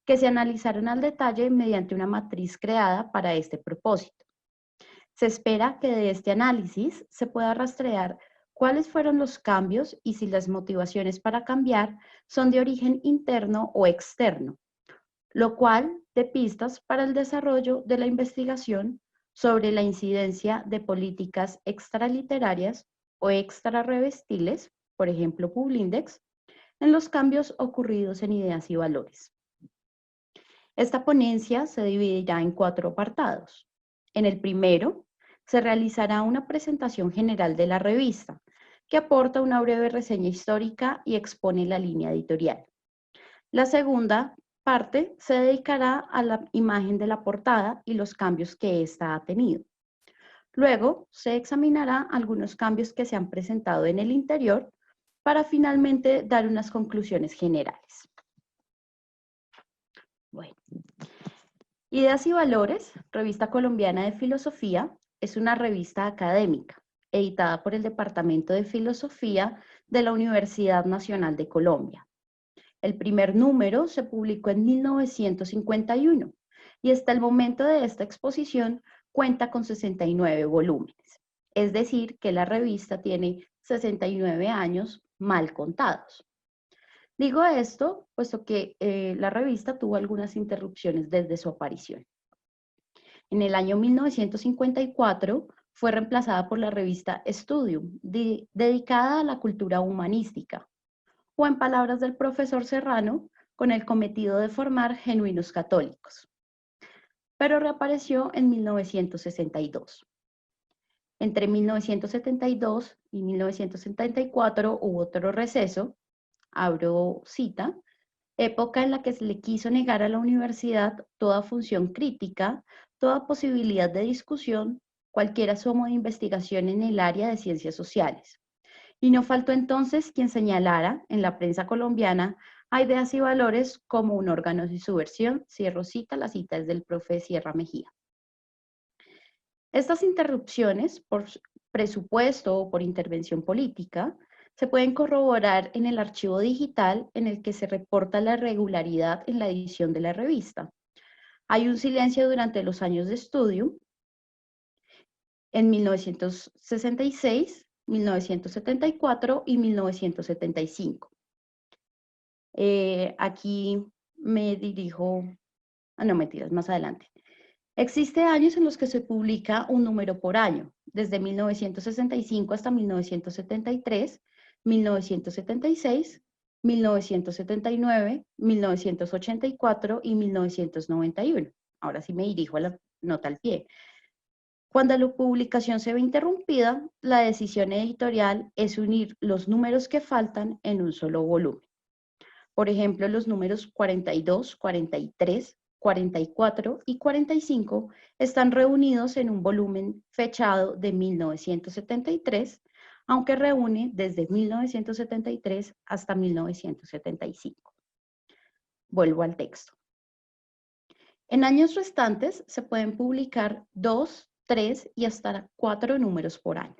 que se analizaron al detalle mediante una matriz creada para este propósito. Se espera que de este análisis se pueda rastrear cuáles fueron los cambios y si las motivaciones para cambiar son de origen interno o externo, lo cual de pistas para el desarrollo de la investigación sobre la incidencia de políticas extraliterarias o extrarrevestiles, por ejemplo Publindex, en los cambios ocurridos en ideas y valores. Esta ponencia se dividirá en 4 apartados. En el primero, se realizará una presentación general de la revista, que aporta una breve reseña histórica y expone la línea editorial. La segunda parte se dedicará a la imagen de la portada y los cambios que ésta ha tenido. Luego, se examinará algunos cambios que se han presentado en el interior para finalmente dar unas conclusiones generales. Bueno. Ideas y Valores, Revista Colombiana de Filosofía, es una revista académica, editada por el Departamento de Filosofía de la Universidad Nacional de Colombia. El primer número se publicó en 1951 y hasta el momento de esta exposición cuenta con 69 volúmenes. Es decir, que la revista tiene 69 años mal contados. Digo esto, puesto que la revista tuvo algunas interrupciones desde su aparición. En el año 1954 fue reemplazada por la revista Studium, dedicada a la cultura humanística, o en palabras del profesor Serrano, con el cometido de formar genuinos católicos. Pero reapareció en 1962. Entre 1972 y 1974 hubo otro receso, abro cita, época en la que se le quiso negar a la universidad toda función crítica, toda posibilidad de discusión, cualquier asomo de investigación en el área de ciencias sociales. Y no faltó entonces quien señalara en la prensa colombiana a Ideas y Valores como un órgano de subversión. Cierro cita, la cita es del profe Sierra Mejía. Estas interrupciones por presupuesto o por intervención política se pueden corroborar en el archivo digital en el que se reporta la irregularidad en la edición de la revista. Hay un silencio durante los años de estudio en 1966, 1974 y 1975. Aquí me dirijo, no mentiras, más adelante. Existen años en los que se publica un número por año, desde 1965 hasta 1973, 1976, 1979, 1984 y 1991. Ahora sí me dirijo a la nota al pie. Cuando la publicación se ve interrumpida, la decisión editorial es unir los números que faltan en un solo volumen. Por ejemplo, los números 42, 43, 44 y 45 están reunidos en un volumen fechado de 1973, aunque reúne desde 1973 hasta 1975. Vuelvo al texto. En años restantes se pueden publicar 2, 3 y hasta 4 números por año.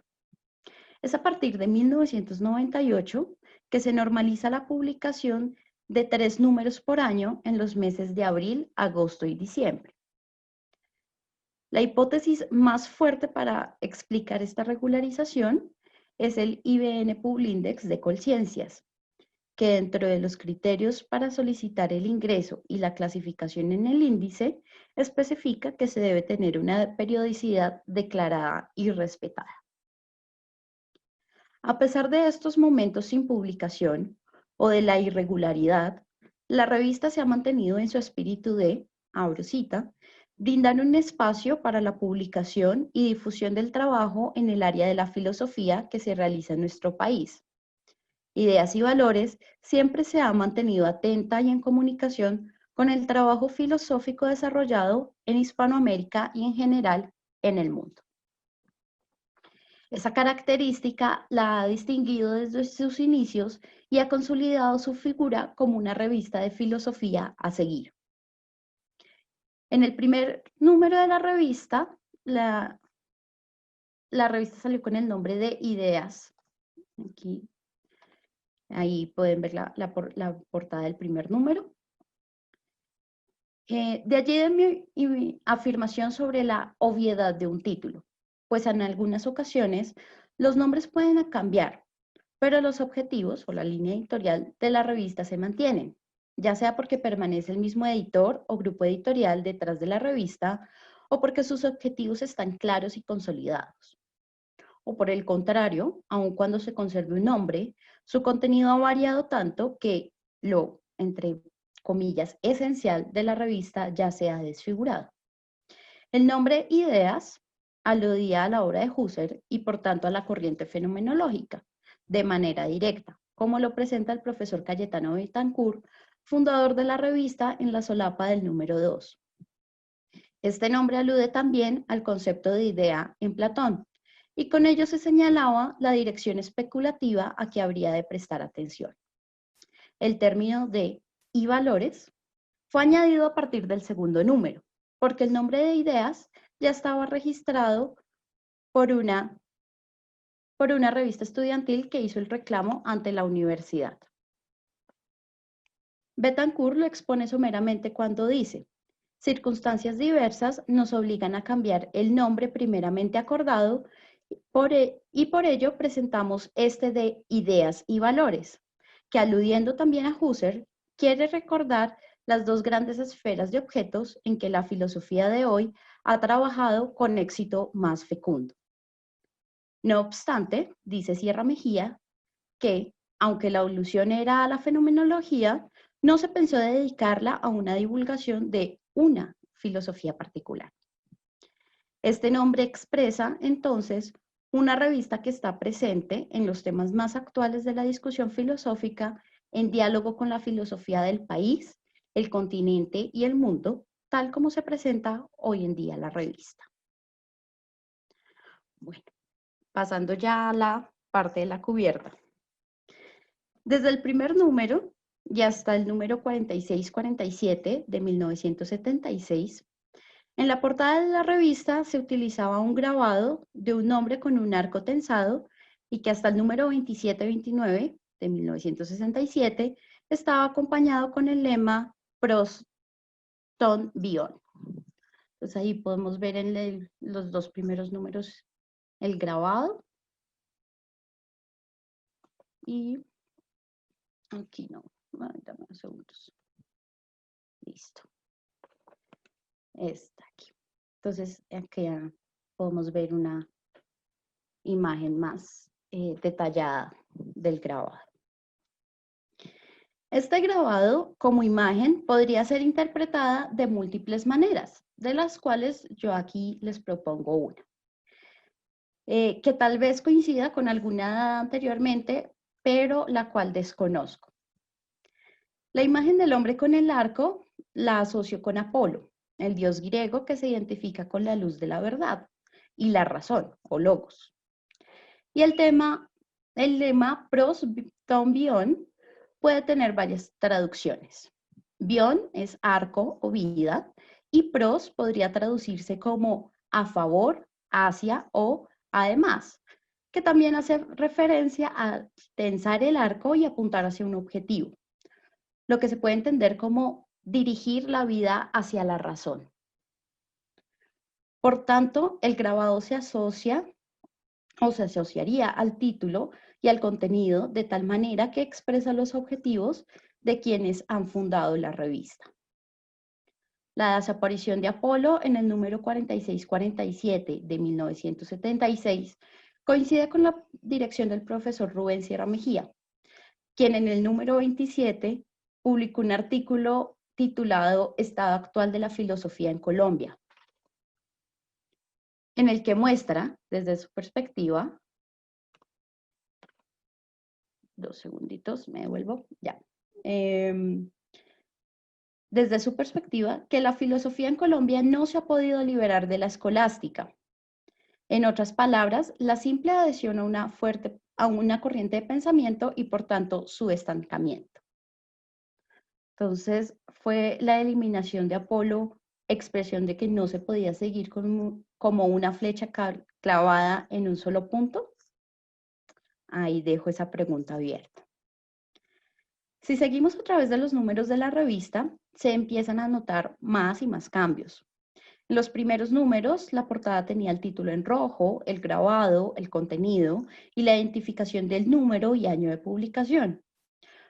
Es a partir de 1998 que se normaliza la publicación de 3 números por año en los meses de abril, agosto y diciembre. La hipótesis más fuerte para explicar esta regularización es el IBN Publindex de Colciencias, que dentro de los criterios para solicitar el ingreso y la clasificación en el índice, especifica que se debe tener una periodicidad declarada y respetada. A pesar de estos momentos sin publicación o de la irregularidad, la revista se ha mantenido en su espíritu de, abro cita, brindar un espacio para la publicación y difusión del trabajo en el área de la filosofía que se realiza en nuestro país. Ideas y Valores siempre se ha mantenido atenta y en comunicación con el trabajo filosófico desarrollado en Hispanoamérica y en general en el mundo. Esa característica la ha distinguido desde sus inicios y ha consolidado su figura como una revista de filosofía a seguir. En el primer número de la revista, la revista salió con el nombre de Ideas. Aquí, ahí pueden ver la portada del primer número. De allí de mi afirmación sobre la obviedad de un título, pues en algunas ocasiones los nombres pueden cambiar, pero los objetivos o la línea editorial de la revista se mantienen, ya sea porque permanece el mismo editor o grupo editorial detrás de la revista o porque sus objetivos están claros y consolidados. O por el contrario, aun cuando se conserve un nombre, su contenido ha variado tanto que lo, entre comillas, esencial de la revista ya se ha desfigurado. El nombre Ideas aludía a la obra de Husserl y por tanto a la corriente fenomenológica, de manera directa, como lo presenta el profesor Cayetano Betancourt, fundador de la revista en la solapa del número 2. Este nombre alude también al concepto de idea en Platón, y con ello se señalaba la dirección especulativa a que habría de prestar atención. El término de y valores fue añadido a partir del segundo número, porque el nombre de Ideas ya estaba registrado por una revista estudiantil que hizo el reclamo ante la universidad. Betancourt lo expone someramente cuando dice: circunstancias diversas nos obligan a cambiar el nombre primeramente acordado y por ello presentamos este de Ideas y Valores, que aludiendo también a Husserl, quiere recordar las dos grandes esferas de objetos en que la filosofía de hoy ha trabajado con éxito más fecundo. No obstante, dice Sierra Mejía, que, aunque la alusión era a la fenomenología, no se pensó dedicarla a una divulgación de una filosofía particular. Este nombre expresa, entonces, una revista que está presente en los temas más actuales de la discusión filosófica, en diálogo con la filosofía del país, el continente y el mundo, tal como se presenta hoy en día la revista. Bueno, pasando ya a la parte de la cubierta. Desde el primer número y hasta el número 46-47 de 1976, en la portada de la revista se utilizaba un grabado de un hombre con un arco tensado y que hasta el número 27-29 de 1967 estaba acompañado con el lema Pros Ton Bion. Entonces ahí podemos ver en los dos primeros números el grabado. Y aquí no, ay, dame unos segundos. Listo. Está aquí. Entonces, aquí ya podemos ver una imagen más detallada del grabado. Este grabado como imagen podría ser interpretada de múltiples maneras, de las cuales yo aquí les propongo una, que tal vez coincida con alguna anteriormente, pero la cual desconozco. La imagen del hombre con el arco la asocio con Apolo, el dios griego que se identifica con la luz de la verdad y la razón, o logos. Y el lema pros ton bion puede tener varias traducciones. Bion es arco o vida y pros podría traducirse como a favor, hacia o además, que también hace referencia a tensar el arco y apuntar hacia un objetivo, lo que se puede entender como dirigir la vida hacia la razón. Por tanto, el grabado se asocia o se asociaría al título y al contenido de tal manera que expresa los objetivos de quienes han fundado la revista. La desaparición de Apolo en el número 4647 de 1976 coincide con la dirección del profesor Rubén Sierra Mejía, quien en el número 27 publicó un artículo titulado Estado actual de la filosofía en Colombia, en el que muestra, desde su perspectiva, dos segunditos, me devuelvo, ya. Desde su perspectiva, que la filosofía en Colombia no se ha podido liberar de la escolástica. En otras palabras, la simple adhesión a una corriente de pensamiento y, por tanto, su estancamiento. Entonces, fue la eliminación de Apolo, expresión de que no se podía seguir como una flecha clavada en un solo punto. Ahí dejo esa pregunta abierta. Si seguimos a través de los números de la revista, se empiezan a notar más y más cambios. En los primeros números, la portada tenía el título en rojo, el grabado, el contenido y la identificación del número y año de publicación.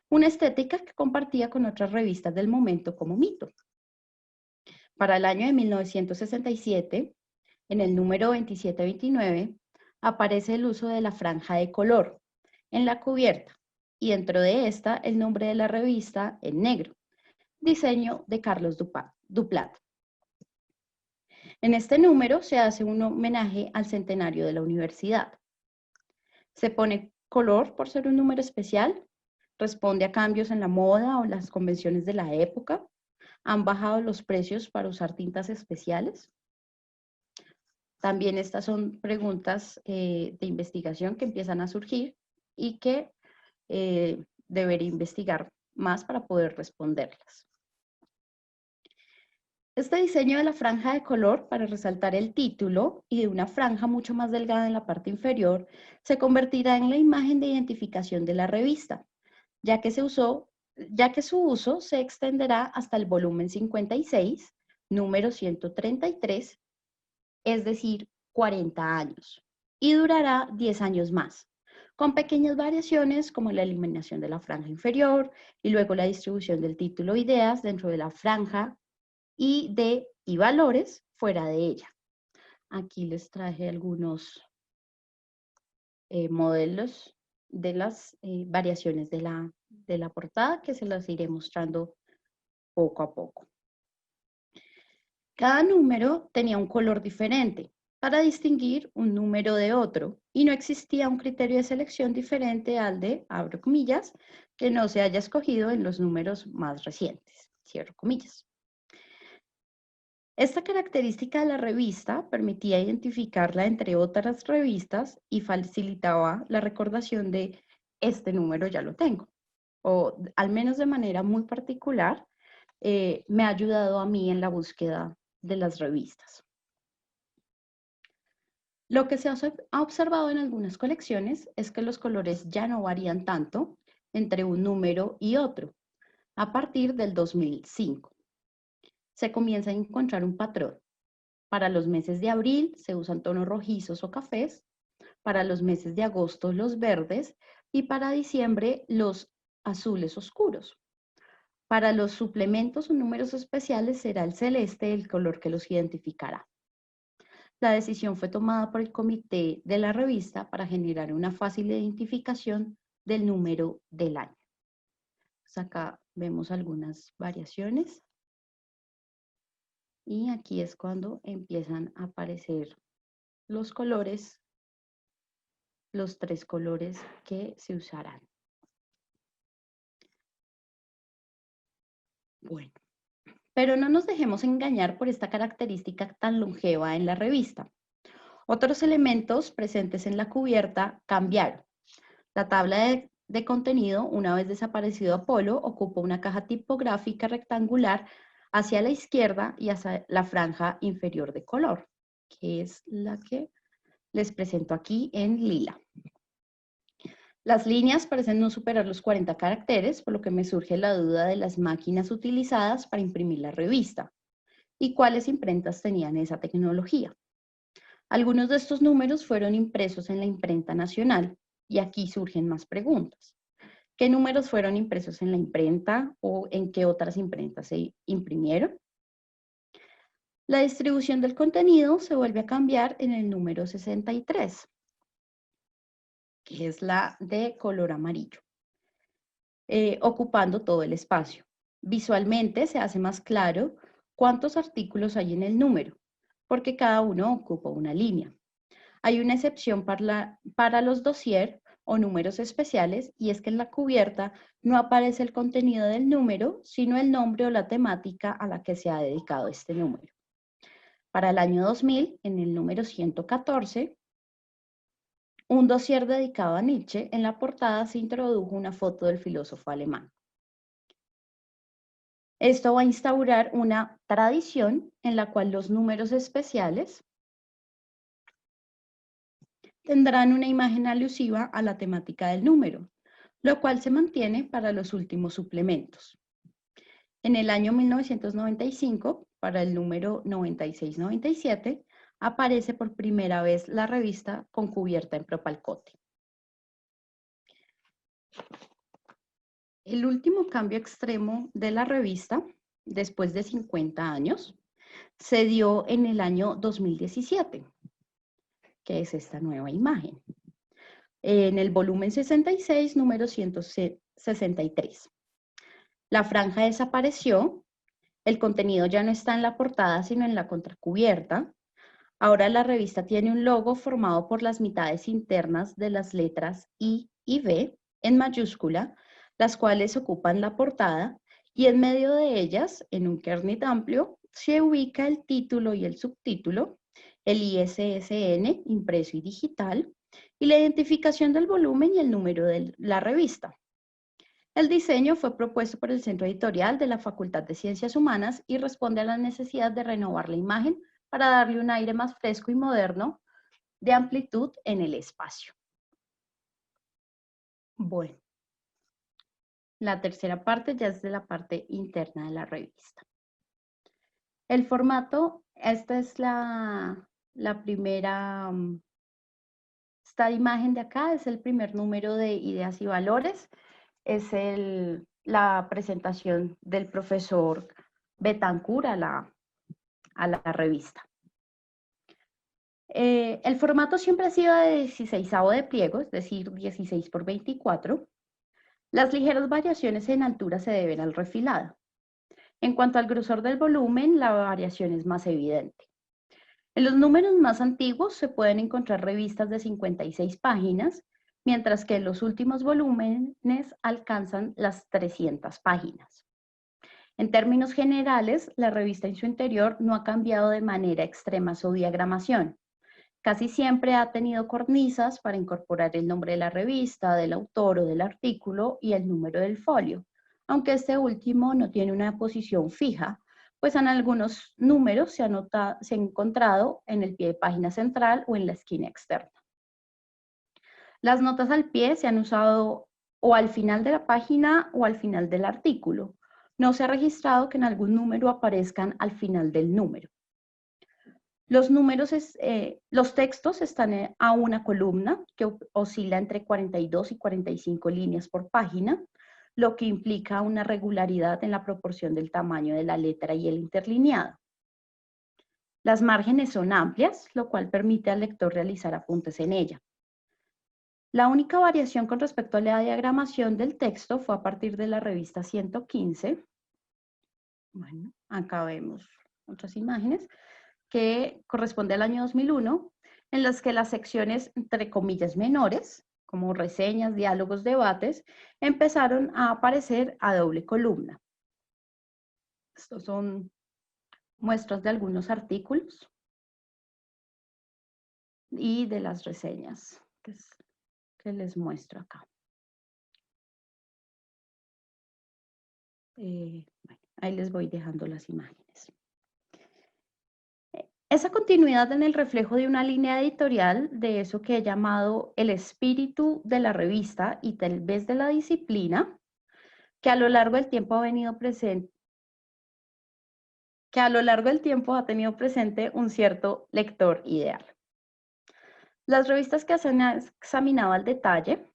Una estética que compartía con otras revistas del momento como Mito. Para el año de 1967, en el número 2729, aparece el uso de la franja de color en la cubierta y dentro de esta el nombre de la revista en negro, diseño de Carlos Duplat. En este número se hace un homenaje al centenario de la universidad. Se pone color por ser un número especial, responde a cambios en la moda o las convenciones de la época, han bajado los precios para usar tintas especiales. También estas son preguntas de investigación que empiezan a surgir y que debería investigar más para poder responderlas. Este diseño de la franja de color para resaltar el título y de una franja mucho más delgada en la parte inferior se convertirá en la imagen de identificación de la revista, ya que su uso se extenderá hasta el volumen 56, número 133, es decir, 40 años, y durará 10 años más, con pequeñas variaciones como la eliminación de la franja inferior y luego la distribución del título Ideas dentro de la franja y valores fuera de ella. Aquí les traje algunos modelos de las variaciones de la portada que se las iré mostrando poco a poco. Cada número tenía un color diferente para distinguir un número de otro y no existía un criterio de selección diferente al de, abro comillas, que no se haya escogido en los números más recientes, cierro comillas. Esta característica de la revista permitía identificarla entre otras revistas y facilitaba la recordación de este número ya lo tengo, o al menos de manera muy particular, me ha ayudado a mí en la búsqueda de las revistas. Lo que se ha observado en algunas colecciones es que los colores ya no varían tanto entre un número y otro, a partir del 2005. Se comienza a encontrar un patrón. Para los meses de abril se usan tonos rojizos o cafés, para los meses de agosto los verdes y para diciembre los azules oscuros. Para los suplementos o números especiales será el celeste el color que los identificará. La decisión fue tomada por el comité de la revista para generar una fácil identificación del número del año. Pues acá vemos algunas variaciones. Y aquí es cuando empiezan a aparecer los colores, los 3 colores que se usarán. Bueno, pero no nos dejemos engañar por esta característica tan longeva en la revista. Otros elementos presentes en la cubierta cambiaron. La tabla de contenido, una vez desaparecido Apolo, ocupa una caja tipográfica rectangular hacia la izquierda y hacia la franja inferior de color, que es la que les presento aquí en lila. Las líneas parecen no superar los 40 caracteres, por lo que me surge la duda de las máquinas utilizadas para imprimir la revista y cuáles imprentas tenían esa tecnología. Algunos de estos números fueron impresos en la imprenta nacional y aquí surgen más preguntas. ¿Qué números fueron impresos en la imprenta o en qué otras imprentas se imprimieron? La distribución del contenido se vuelve a cambiar en el número 63. Que es la de color amarillo, ocupando todo el espacio. Visualmente se hace más claro cuántos artículos hay en el número, porque cada uno ocupa una línea. Hay una excepción para los dossier o números especiales, y es que en la cubierta no aparece el contenido del número, sino el nombre o la temática a la que se ha dedicado este número. Para el año 2000, en el número 114, un dossier dedicado a Nietzsche, en la portada se introdujo una foto del filósofo alemán. Esto va a instaurar una tradición en la cual los números especiales tendrán una imagen alusiva a la temática del número, lo cual se mantiene para los últimos suplementos. En el año 1995, para el número 9697, aparece por primera vez la revista con cubierta en propalcote. El último cambio extremo de la revista, después de 50 años, se dio en el año 2017, que es esta nueva imagen. En el volumen 66, número 163. La franja desapareció, el contenido ya no está en la portada, sino en la contracubierta. Ahora la revista tiene un logo formado por las mitades internas de las letras I y B en mayúscula, las cuales ocupan la portada, y en medio de ellas, en un kernit amplio, se ubica el título y el subtítulo, el ISSN, impreso y digital, y la identificación del volumen y el número de la revista. El diseño fue propuesto por el Centro Editorial de la Facultad de Ciencias Humanas y responde a la necesidad de renovar la imagen para darle un aire más fresco y moderno de amplitud en el espacio. Bueno, la tercera parte ya es de la parte interna de la revista. El formato, esta es la primera, esta imagen de acá es el primer número de Ideas y Valores, es la presentación del profesor Betancourt a la revista. El formato siempre ha sido de 16avo de pliego, es decir, 16 por 24. Las ligeras variaciones en altura se deben al refilado. En cuanto al grosor del volumen, la variación es más evidente. En los números más antiguos se pueden encontrar revistas de 56 páginas, mientras que los últimos volúmenes alcanzan las 300 páginas. En términos generales, la revista en su interior no ha cambiado de manera extrema su diagramación. Casi siempre ha tenido cornisas para incorporar el nombre de la revista, del autor o del artículo y el número del folio, aunque este último no tiene una posición fija, pues en algunos números se ha encontrado en el pie de página central o en la esquina externa. Las notas al pie se han usado o al final de la página o al final del artículo. No se ha registrado que en algún número aparezcan al final del número. Los textos están a una columna que oscila entre 42 y 45 líneas por página, lo que implica una regularidad en la proporción del tamaño de la letra y el interlineado. Las márgenes son amplias, lo cual permite al lector realizar apuntes en ella. La única variación con respecto a la diagramación del texto fue a partir de la revista 115. Bueno, acá vemos otras imágenes, que corresponde al año 2001, en las que las secciones, entre comillas, menores, como reseñas, diálogos, debates, empezaron a aparecer a doble columna. Estos son muestras de algunos artículos y de las reseñas que les muestro acá. Bueno, ahí les voy dejando las imágenes. Esa continuidad en el reflejo de una línea editorial de eso que he llamado el espíritu de la revista y tal vez de la disciplina, que a lo largo del tiempo ha tenido presente un cierto lector ideal. Las revistas que se han examinado al detalle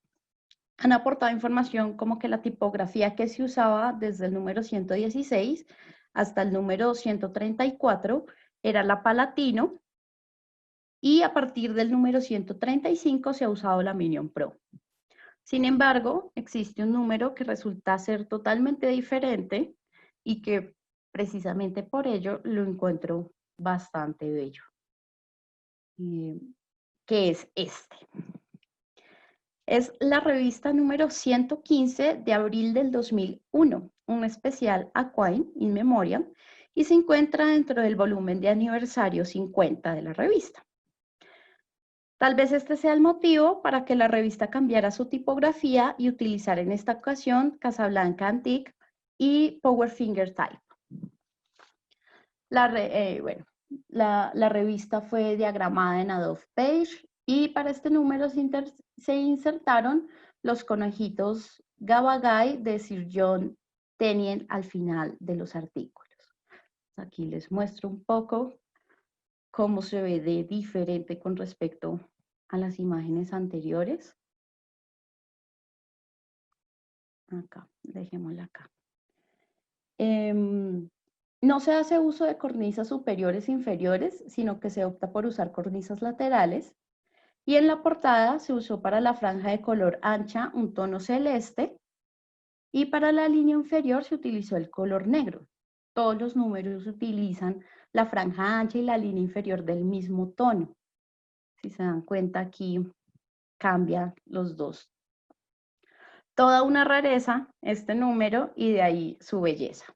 han aportado información como que la tipografía que se usaba desde el número 116 hasta el número 134 era la Palatino, y a partir del número 135 se ha usado la Minion Pro. Sin embargo, existe un número que resulta ser totalmente diferente y que precisamente por ello lo encuentro bastante bello, que es este. Es la revista número 115 de abril del 2001, un especial Aquain in Memoriam, y se encuentra dentro del volumen de aniversario 50 de la revista. Tal vez este sea el motivo para que la revista cambiara su tipografía y utilizara en esta ocasión Casablanca Antique y Powderfinger Type. La revista fue diagramada en Adobe Page y para este número se insertaron los conejitos Gabagay de Sir John Tenniel al final de los artículos. Aquí les muestro un poco cómo se ve de diferente con respecto a las imágenes anteriores. Acá, dejémosla acá. No se hace uso de cornisas superiores e inferiores, sino que se opta por usar cornisas laterales. Y en la portada se usó para la franja de color ancha un tono celeste y para la línea inferior se utilizó el color negro. Todos los números utilizan la franja ancha y la línea inferior del mismo tono. Si se dan cuenta, aquí cambia los dos. Toda una rareza este número y de ahí su belleza.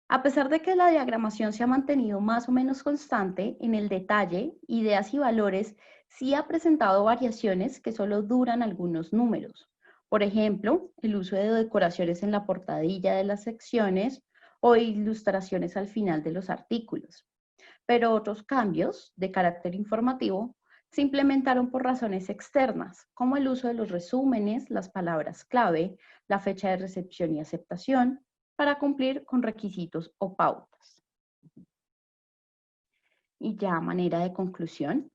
A pesar de que la diagramación se ha mantenido más o menos constante, en el detalle, ideas y valores sí ha presentado variaciones que solo duran algunos números. Por ejemplo, el uso de decoraciones en la portadilla de las secciones o ilustraciones al final de los artículos. Pero otros cambios de carácter informativo se implementaron por razones externas, como el uso de los resúmenes, las palabras clave, la fecha de recepción y aceptación, para cumplir con requisitos o pautas. Y ya a manera de conclusión,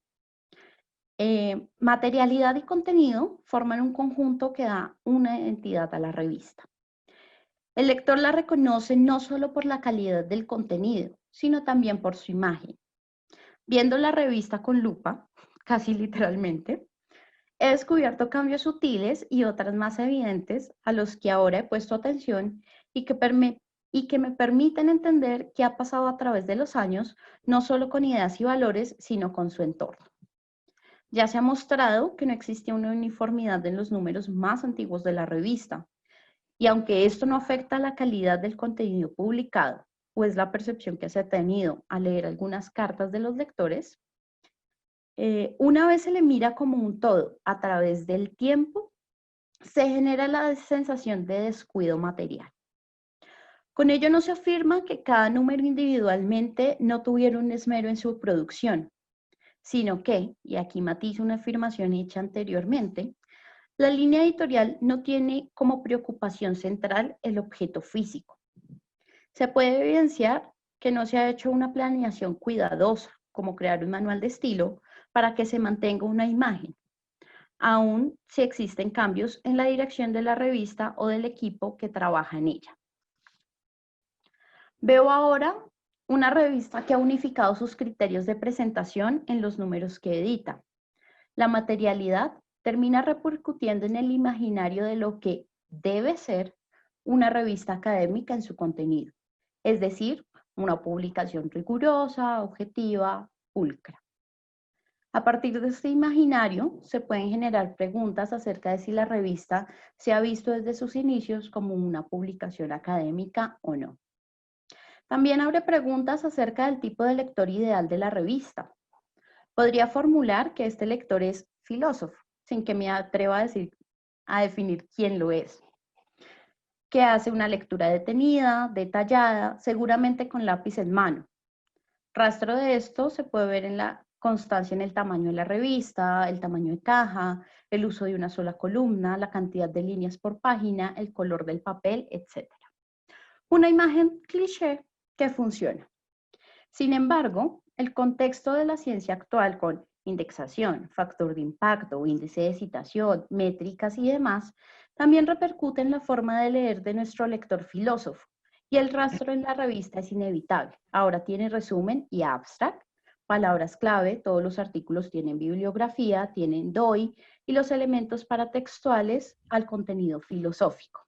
materialidad y contenido forman un conjunto que da una identidad a la revista. El lector la reconoce no solo por la calidad del contenido, sino también por su imagen. Viendo la revista con lupa, casi literalmente, he descubierto cambios sutiles y otras más evidentes a los que ahora he puesto atención y que me permiten entender qué ha pasado a través de los años, no solo con ideas y valores, sino con su entorno. Ya se ha mostrado que no existía una uniformidad en los números más antiguos de la revista, y aunque esto no afecta a la calidad del contenido publicado, o es la percepción que se ha tenido al leer algunas cartas de los lectores, una vez se le mira como un todo a través del tiempo, se genera la sensación de descuido material. Con ello no se afirma que cada número individualmente no tuviera un esmero en su producción, sino que, y aquí matizo una afirmación hecha anteriormente, la línea editorial no tiene como preocupación central el objeto físico. Se puede evidenciar que no se ha hecho una planeación cuidadosa, como crear un manual de estilo, para que se mantenga una imagen, aun si existen cambios en la dirección de la revista o del equipo que trabaja en ella. Veo ahora una revista que ha unificado sus criterios de presentación en los números que edita. La materialidad termina repercutiendo en el imaginario de lo que debe ser una revista académica en su contenido, es decir, una publicación rigurosa, objetiva, pulcra. A partir de este imaginario se pueden generar preguntas acerca de si la revista se ha visto desde sus inicios como una publicación académica o no. También abre preguntas acerca del tipo de lector ideal de la revista. Podría formular que este lector es filósofo, sin que me atreva a definir quién lo es. Que hace una lectura detenida, detallada, seguramente con lápiz en mano. Rastro de esto se puede ver en la constancia en el tamaño de la revista, el tamaño de caja, el uso de una sola columna, la cantidad de líneas por página, el color del papel, etc. Una imagen cliché que funciona. Sin embargo, el contexto de la ciencia actual con indexación, factor de impacto, índice de citación, métricas y demás, también repercute en la forma de leer de nuestro lector filósofo. Y el rastro en la revista es inevitable. Ahora tiene resumen y abstract, palabras clave, todos los artículos tienen bibliografía, tienen DOI y los elementos paratextuales al contenido filosófico.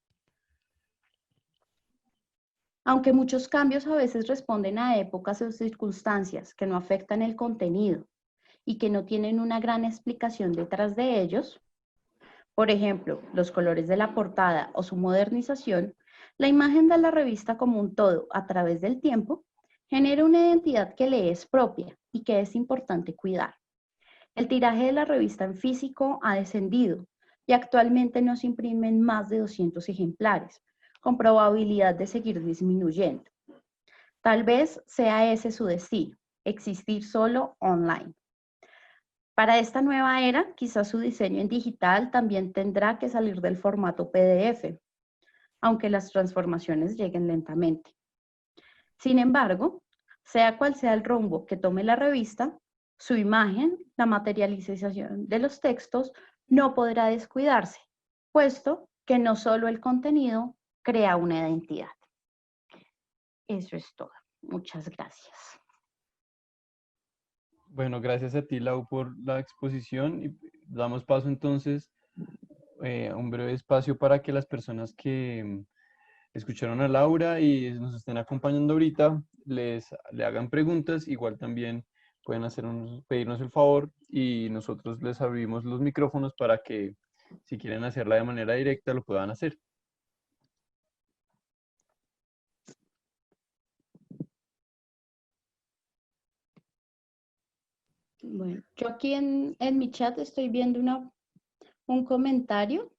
Aunque muchos cambios a veces responden a épocas o circunstancias que no afectan el contenido y que no tienen una gran explicación detrás de ellos, por ejemplo, los colores de la portada o su modernización, la imagen de la revista como un todo a través del tiempo genera una identidad que le es propia y que es importante cuidar. El tiraje de la revista en físico ha descendido y actualmente no se imprimen más de 200 ejemplares, con probabilidad de seguir disminuyendo. Tal vez sea ese su destino, existir solo online. Para esta nueva era, quizás su diseño en digital también tendrá que salir del formato PDF, aunque las transformaciones lleguen lentamente. Sin embargo, sea cual sea el rumbo que tome la revista, su imagen, la materialización de los textos, no podrá descuidarse, puesto que no solo el contenido crea una identidad. Eso es todo. Muchas gracias. Bueno, gracias a ti, Lau, por la exposición y damos paso entonces a un breve espacio para que las personas que escucharon a Laura y nos estén acompañando ahorita le hagan preguntas. Igual también pueden pedirnos el favor y nosotros les abrimos los micrófonos para que si quieren hacerla de manera directa lo puedan hacer. Bueno, yo aquí en mi chat estoy viendo un comentario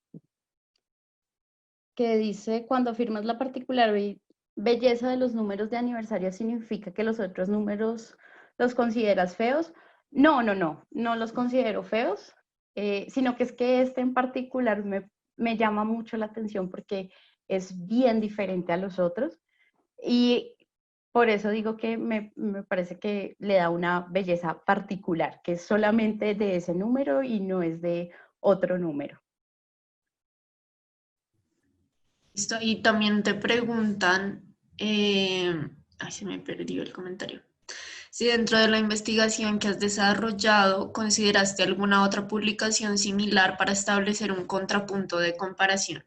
que dice, cuando afirmas la particular belleza de los números de aniversario, ¿significa que los otros números los consideras feos? No los considero feos, sino que es que este en particular me llama mucho la atención porque es bien diferente a los otros y por eso digo que me parece que le da una belleza particular, que es solamente de ese número y no es de otro número. Listo. Y también te preguntan, ay, se me perdió el comentario. Si dentro de la investigación que has desarrollado consideraste alguna otra publicación similar para establecer un contrapunto de comparación.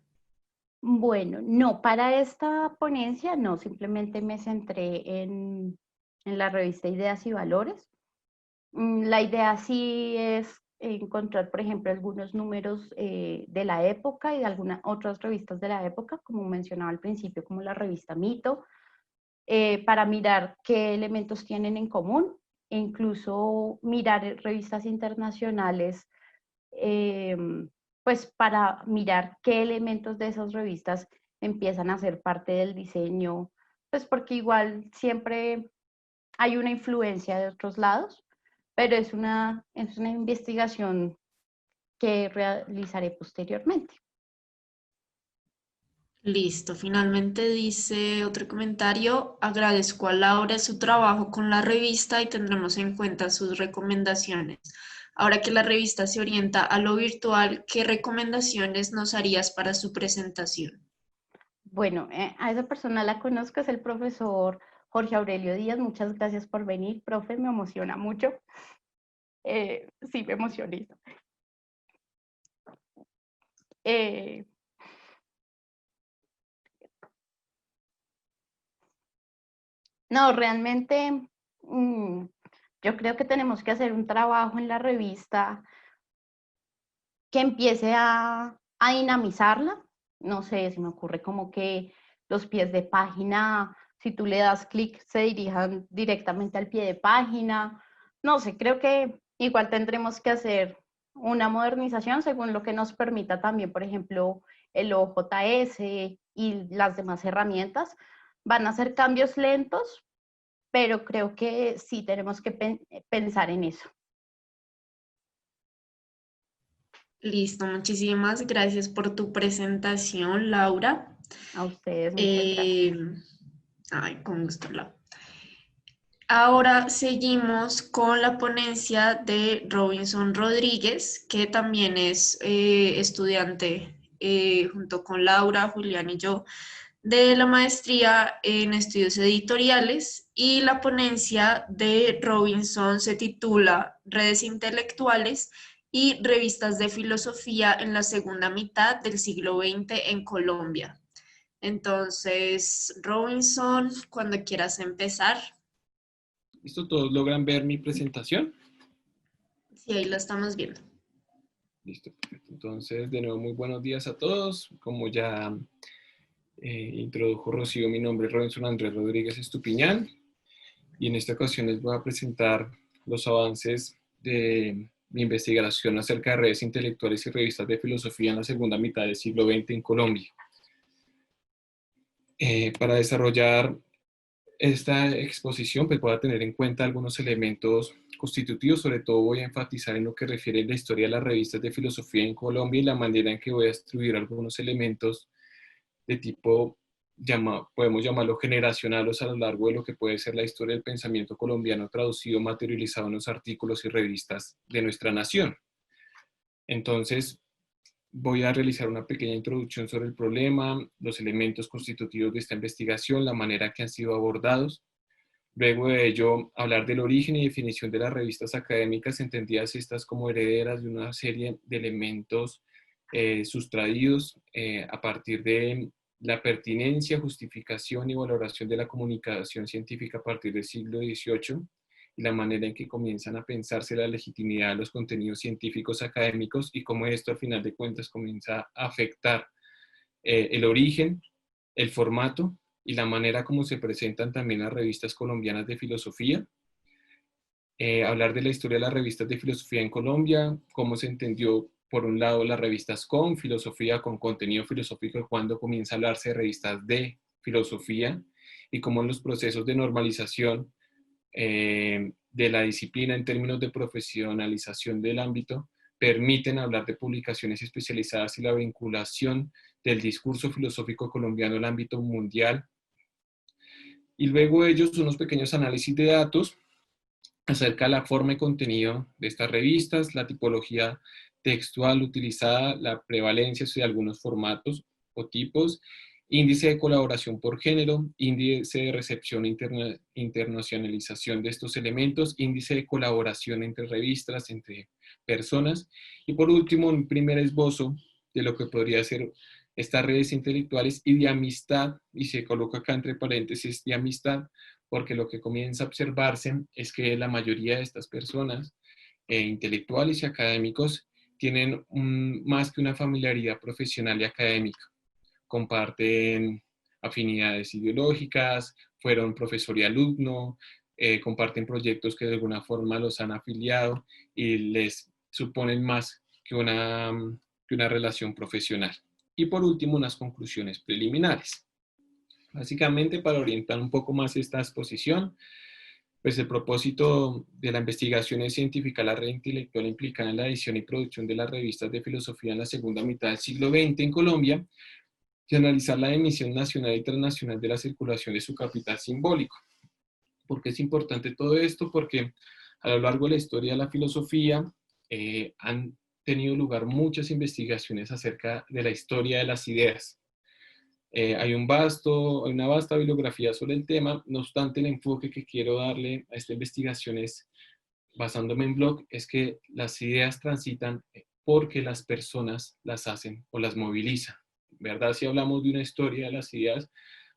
Bueno, no, para esta ponencia no, simplemente me centré en la revista Ideas y Valores. La idea sí es encontrar, por ejemplo, algunos números de la época y de algunas otras revistas de la época, como mencionaba al principio, como la revista Mito, para mirar qué elementos tienen en común e incluso mirar revistas internacionales, pues para mirar qué elementos de esas revistas empiezan a ser parte del diseño, pues porque igual siempre hay una influencia de otros lados, pero es una investigación que realizaré posteriormente. Listo, finalmente dice otro comentario, agradezco a Laura su trabajo con la revista y tendremos en cuenta sus recomendaciones. Ahora que la revista se orienta a lo virtual, ¿qué recomendaciones nos harías para su presentación? Bueno, a esa persona la conozco, es el profesor Jorge Aurelio Díaz. Muchas gracias por venir, profe, me emociona mucho. Sí, me emocionizo. No, realmente yo creo que tenemos que hacer un trabajo en la revista que empiece a dinamizarla. No sé, se me ocurre como que los pies de página, si tú le das clic, se dirijan directamente al pie de página. No sé, creo que igual tendremos que hacer una modernización según lo que nos permita también, por ejemplo, el OJS y las demás herramientas. Van a ser cambios lentos, pero creo que sí tenemos que pensar en eso. Listo, muchísimas gracias por tu presentación, Laura. A ustedes, muchas gracias. Ay, con gusto, Laura. Ahora seguimos con la ponencia de Robinson Rodríguez, que también es estudiante junto con Laura, Julián y yo de la maestría en estudios editoriales, y la ponencia de Robinson se titula Redes intelectuales y revistas de filosofía en la segunda mitad del siglo XX en Colombia. Entonces, Robinson, cuando quieras empezar. ¿Listo? ¿Todos logran ver mi presentación? Sí, ahí la estamos viendo. Listo, perfecto. Entonces, de nuevo, muy buenos días a todos. Como ya introdujo Rocío, mi nombre es Robinson Andrés Rodríguez Estupiñán y en esta ocasión les voy a presentar los avances de mi investigación acerca de redes intelectuales y revistas de filosofía en la segunda mitad del siglo XX en Colombia. Para desarrollar esta exposición, pues voy a tener en cuenta algunos elementos constitutivos. Sobre todo voy a enfatizar en lo que refiere a la historia de las revistas de filosofía en Colombia y la manera en que voy a distribuir algunos elementos de tipo, podemos llamarlo generacionales, a lo largo de lo que puede ser la historia del pensamiento colombiano traducido, materializado en los artículos y revistas de nuestra nación. Entonces, voy a realizar una pequeña introducción sobre el problema, los elementos constitutivos de esta investigación, la manera que han sido abordados. Luego de ello, hablar del origen y definición de las revistas académicas, entendidas estas como herederas de una serie de elementos sustraídos a partir de la pertinencia, justificación y valoración de la comunicación científica a partir del siglo XVIII y la manera en que comienzan a pensarse la legitimidad de los contenidos científicos académicos y cómo esto, al final de cuentas, comienza a afectar el origen, el formato y la manera como se presentan también las revistas colombianas de filosofía. Hablar de la historia de las revistas de filosofía en Colombia, cómo se entendió, por un lado, las revistas con filosofía, con contenido filosófico, y cuándo comienza a hablarse de revistas de filosofía, y cómo los procesos de normalización de la disciplina en términos de profesionalización del ámbito permiten hablar de publicaciones especializadas y la vinculación del discurso filosófico colombiano al ámbito mundial. Y luego ellos unos pequeños análisis de datos acerca de la forma y contenido de estas revistas, la tipología textual utilizada, la prevalencia de algunos formatos o tipos, índice de colaboración por género, índice de recepción e internacionalización de estos elementos, índice de colaboración entre revistas, entre personas, y por último, un primer esbozo de lo que podría ser estas redes intelectuales y de amistad, y se coloca acá entre paréntesis de amistad, porque lo que comienza a observarse es que la mayoría de estas personas, intelectuales y académicos, tienen más que una familiaridad profesional y académica. Comparten afinidades ideológicas, fueron profesor y alumno, comparten proyectos que de alguna forma los han afiliado y les suponen más que una relación profesional. Y por último, unas conclusiones preliminares. Básicamente, para orientar un poco más esta exposición, pues el propósito de la investigación es identificar la red intelectual implicada en la edición y producción de las revistas de filosofía en la segunda mitad del siglo XX en Colombia, y analizar la emisión nacional y transnacional de la circulación de su capital simbólico. ¿Por qué es importante todo esto? Porque a lo largo de la historia de la filosofía han tenido lugar muchas investigaciones acerca de la historia de las ideas. Hay una vasta bibliografía sobre el tema, no obstante el enfoque que quiero darle a esta investigación es, basándome en Bloch, es que las ideas transitan porque las personas las hacen o las movilizan, ¿verdad? Si hablamos de una historia de las ideas,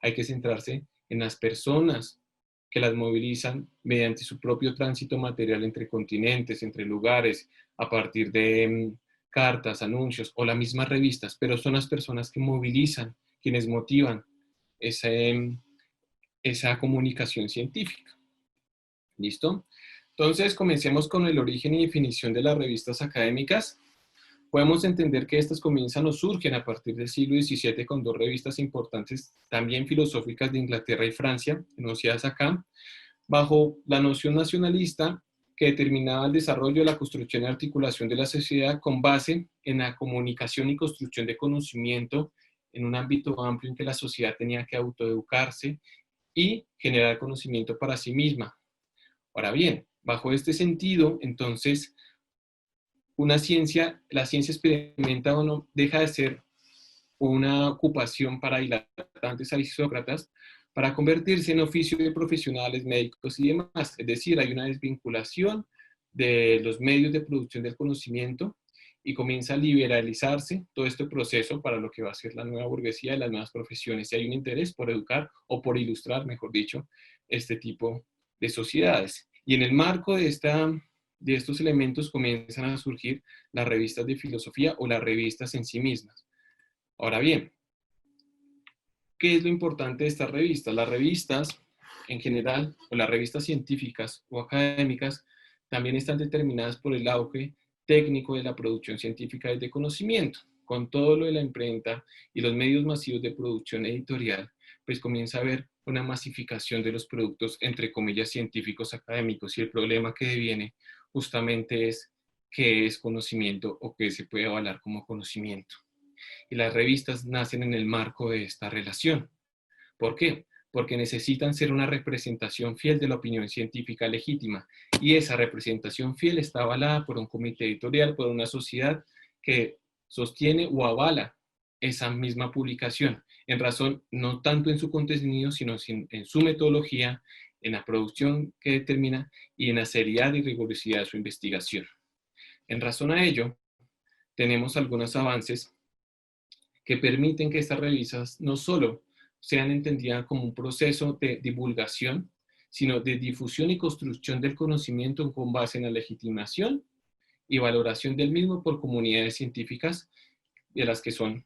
hay que centrarse en las personas que las movilizan mediante su propio tránsito material entre continentes, entre lugares, a partir de cartas, anuncios o las mismas revistas, pero son las personas que movilizan, quienes motivan esa comunicación científica. ¿Listo? Entonces, comencemos con el origen y definición de las revistas académicas. Podemos entender que estas comienzan o surgen a partir del siglo XVII con dos revistas importantes, también filosóficas de Inglaterra y Francia, enunciadas acá, bajo la noción nacionalista que determinaba el desarrollo de la construcción y articulación de la sociedad con base en la comunicación y construcción de conocimiento en un ámbito amplio en que la sociedad tenía que autoeducarse y generar conocimiento para sí misma. Ahora bien, bajo este sentido, entonces, la ciencia experimenta o no deja de ser una ocupación para dilatantes aristócratas para convertirse en oficio de profesionales, médicos y demás. Es decir, hay una desvinculación de los medios de producción del conocimiento y comienza a liberalizarse todo este proceso para lo que va a ser la nueva burguesía y las nuevas profesiones. Y hay un interés por educar o por ilustrar, mejor dicho, este tipo de sociedades. Y en el marco de estos elementos comienzan a surgir las revistas de filosofía o las revistas en sí mismas. Ahora bien, ¿qué es lo importante de estas revistas? Las revistas en general, o las revistas científicas o académicas, también están determinadas por el auge técnico de la producción científica y de conocimiento. Con todo lo de la imprenta y los medios masivos de producción editorial, pues comienza a haber una masificación de los productos, entre comillas, científicos académicos. Y el problema que deviene justamente es qué es conocimiento o qué se puede avalar como conocimiento. Y las revistas nacen en el marco de esta relación. ¿Por qué? Porque necesitan ser una representación fiel de la opinión científica legítima. Y esa representación fiel está avalada por un comité editorial, por una sociedad que sostiene o avala esa misma publicación, en razón no tanto en su contenido, sino en su metodología, en la producción que determina y en la seriedad y rigurosidad de su investigación. En razón a ello, tenemos algunos avances que permiten que estas revistas no solo sean entendidas como un proceso de divulgación, sino de difusión y construcción del conocimiento con base en la legitimación y valoración del mismo por comunidades científicas de las que son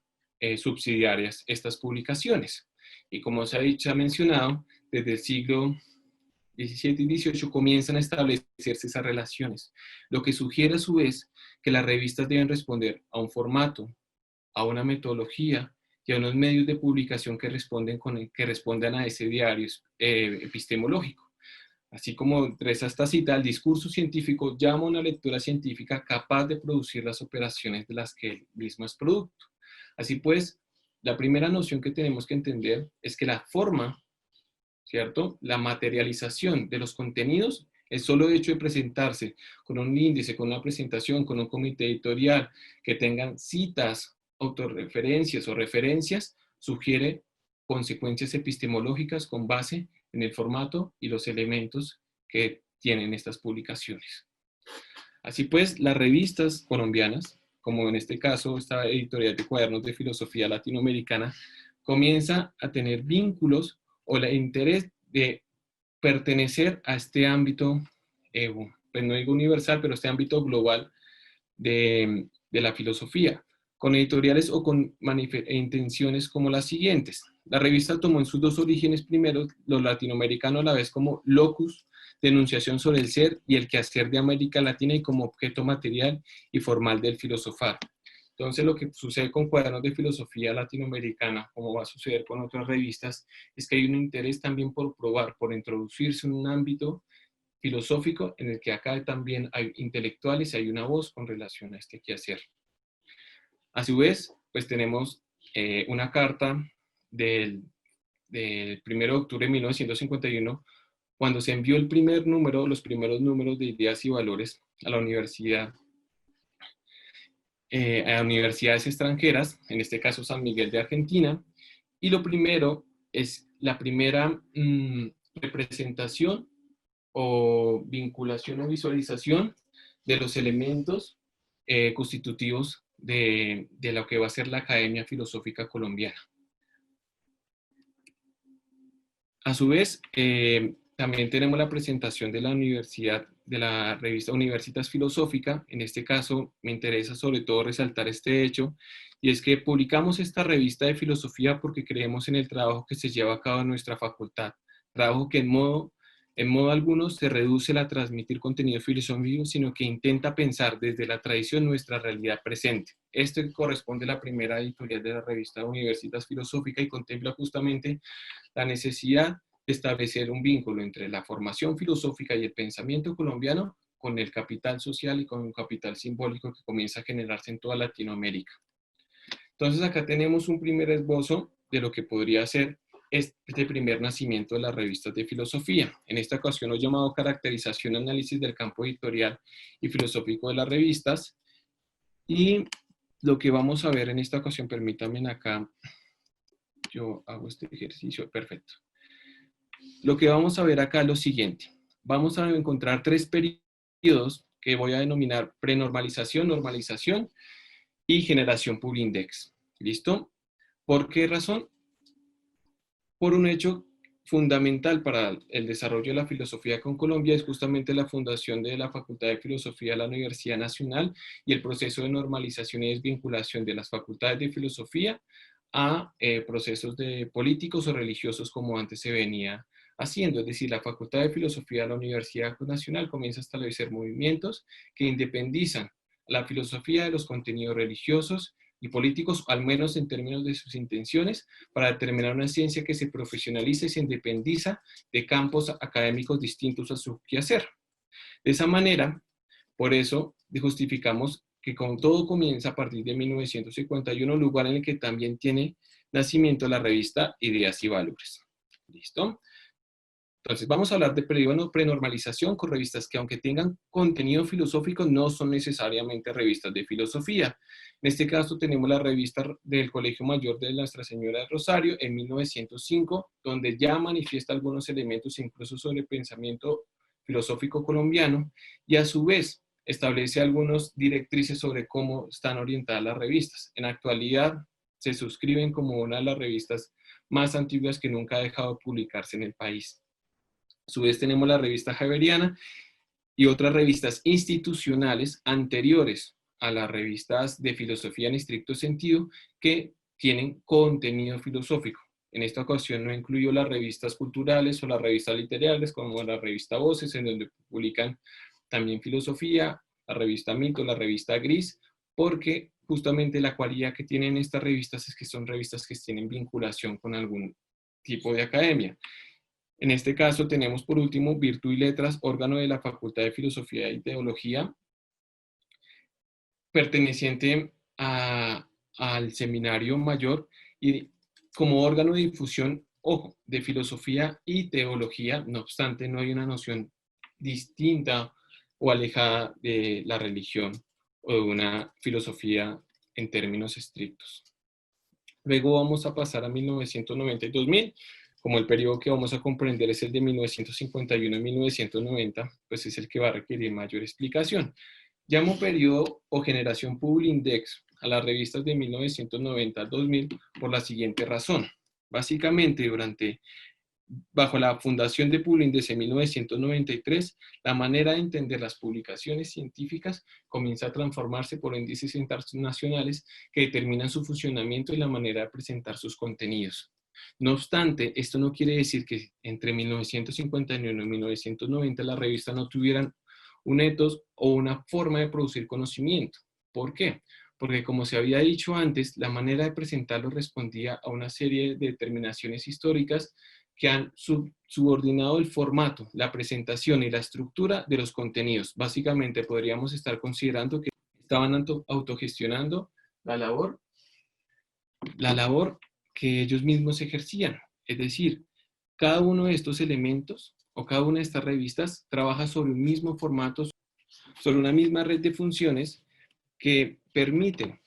subsidiarias estas publicaciones. Y como se ha mencionado, desde el siglo XVII y XVIII comienzan a establecerse esas relaciones, lo que sugiere a su vez que las revistas deben responder a un formato, a una metodología y a unos medios de publicación que respondan a ese diario epistemológico. Así como reza esta cita, el discurso científico llama a una lectura científica capaz de producir las operaciones de las que él mismo es producto. Así pues, la primera noción que tenemos que entender es que la forma, ¿cierto? La materialización de los contenidos, el solo hecho de presentarse con un índice, con una presentación, con un comité editorial, que tengan citas, autorreferencias o referencias, sugiere consecuencias epistemológicas con base en el formato y los elementos que tienen estas publicaciones. Así pues, las revistas colombianas, como en este caso esta editorial de cuadernos de filosofía latinoamericana, comienza a tener vínculos o el interés de pertenecer a este ámbito, pues no digo universal, pero este ámbito global de la filosofía, con editoriales o con intenciones como las siguientes. La revista tomó en sus dos orígenes primero lo latinoamericano a la vez como locus de enunciación sobre el ser y el quehacer de América Latina y como objeto material y formal del filosofar. Entonces, lo que sucede con cuadernos de filosofía latinoamericana, como va a suceder con otras revistas, es que hay un interés también por probar, por introducirse en un ámbito filosófico en el que acá también hay intelectuales y hay una voz con relación a este quehacer. A su vez, pues tenemos una carta del 1 de octubre de 1951, cuando se envió el primer número, los primeros números de Ideas y Valores a la universidad, a universidades extranjeras, en este caso San Miguel de Argentina, y lo primero es la primera representación o vinculación o visualización de los elementos constitutivos de lo que va a ser la Academia Filosófica Colombiana. A su vez, también tenemos la presentación de la universidad, de la revista Universitas Filosófica. En este caso, me interesa sobre todo resaltar este hecho, y es que publicamos esta revista de filosofía porque creemos en el trabajo que se lleva a cabo en nuestra facultad, trabajo que en modo alguno se reduce a transmitir contenido filosófico, sino que intenta pensar desde la tradición nuestra realidad presente. Esto corresponde a la primera editorial de la revista Universitas Filosófica y contempla justamente la necesidad de establecer un vínculo entre la formación filosófica y el pensamiento colombiano con el capital social y con un capital simbólico que comienza a generarse en toda Latinoamérica. Entonces acá tenemos un primer esbozo de lo que podría ser este primer nacimiento de las revistas de filosofía. En esta ocasión lo he llamado caracterización y análisis del campo editorial y filosófico de las revistas. Y lo que vamos a ver en esta ocasión, permítanme acá, yo hago este ejercicio, perfecto. Lo que vamos a ver acá es lo siguiente. Vamos a encontrar 3 periodos que voy a denominar prenormalización, normalización y generación Publindex. ¿Listo? ¿Por qué razón? Por un hecho fundamental para el desarrollo de la filosofía con Colombia es justamente la fundación de la Facultad de Filosofía de la Universidad Nacional y el proceso de normalización y desvinculación de las facultades de filosofía a procesos de políticos o religiosos como antes se venía haciendo. Es decir, la Facultad de Filosofía de la Universidad Nacional comienza a establecer movimientos que independizan la filosofía de los contenidos religiosos y políticos, al menos en términos de sus intenciones, para determinar una ciencia que se profesionaliza y se independiza de campos académicos distintos a su quehacer. De esa manera, por eso justificamos que con todo comienza a partir de 1951, lugar en el que también tiene nacimiento la revista Ideas y Valores. ¿Listo? Entonces, vamos a hablar de periodo prenormalización con revistas que, aunque tengan contenido filosófico, no son necesariamente revistas de filosofía. En este caso, tenemos la revista del Colegio Mayor de Nuestra Señora del Rosario en 1905, donde ya manifiesta algunos elementos incluso sobre el pensamiento filosófico colombiano, y a su vez establece algunas directrices sobre cómo están orientadas las revistas. En la actualidad, se suscriben como una de las revistas más antiguas que nunca ha dejado de publicarse en el país. A su vez tenemos la revista Javeriana y otras revistas institucionales anteriores a las revistas de filosofía en estricto sentido que tienen contenido filosófico. En esta ocasión no incluyo las revistas culturales o las revistas literarias como la revista Voces, en donde publican también filosofía, la revista Mito, la revista Gris, porque justamente la cualidad que tienen estas revistas es que son revistas que tienen vinculación con algún tipo de academia. En este caso tenemos por último Virtud y Letras, órgano de la Facultad de Filosofía y Teología, perteneciente al Seminario Mayor y como órgano de difusión, ojo, de filosofía y teología. No obstante, no hay una noción distinta o alejada de la religión o de una filosofía en términos estrictos. Luego vamos a pasar a 1990 y 2000. Como el periodo que vamos a comprender es el de 1951 y 1990, pues es el que va a requerir mayor explicación. Llamo periodo o generación Publindex a las revistas de 1990 a 2000 por la siguiente razón. Básicamente, bajo la fundación de Publindex en 1993, la manera de entender las publicaciones científicas comienza a transformarse por índices internacionales que determinan su funcionamiento y la manera de presentar sus contenidos. No obstante, esto no quiere decir que entre 1951 y 1990 las revistas no tuvieran un ethos o una forma de producir conocimiento. ¿Por qué? Porque como se había dicho antes, la manera de presentarlo respondía a una serie de determinaciones históricas que han subordinado el formato, la presentación y la estructura de los contenidos. Básicamente podríamos estar considerando que estaban autogestionando la labor la labor que ellos mismos ejercían. Es decir, cada uno de estos elementos o cada una de estas revistas trabaja sobre un mismo formato, sobre una misma red de funciones que permiten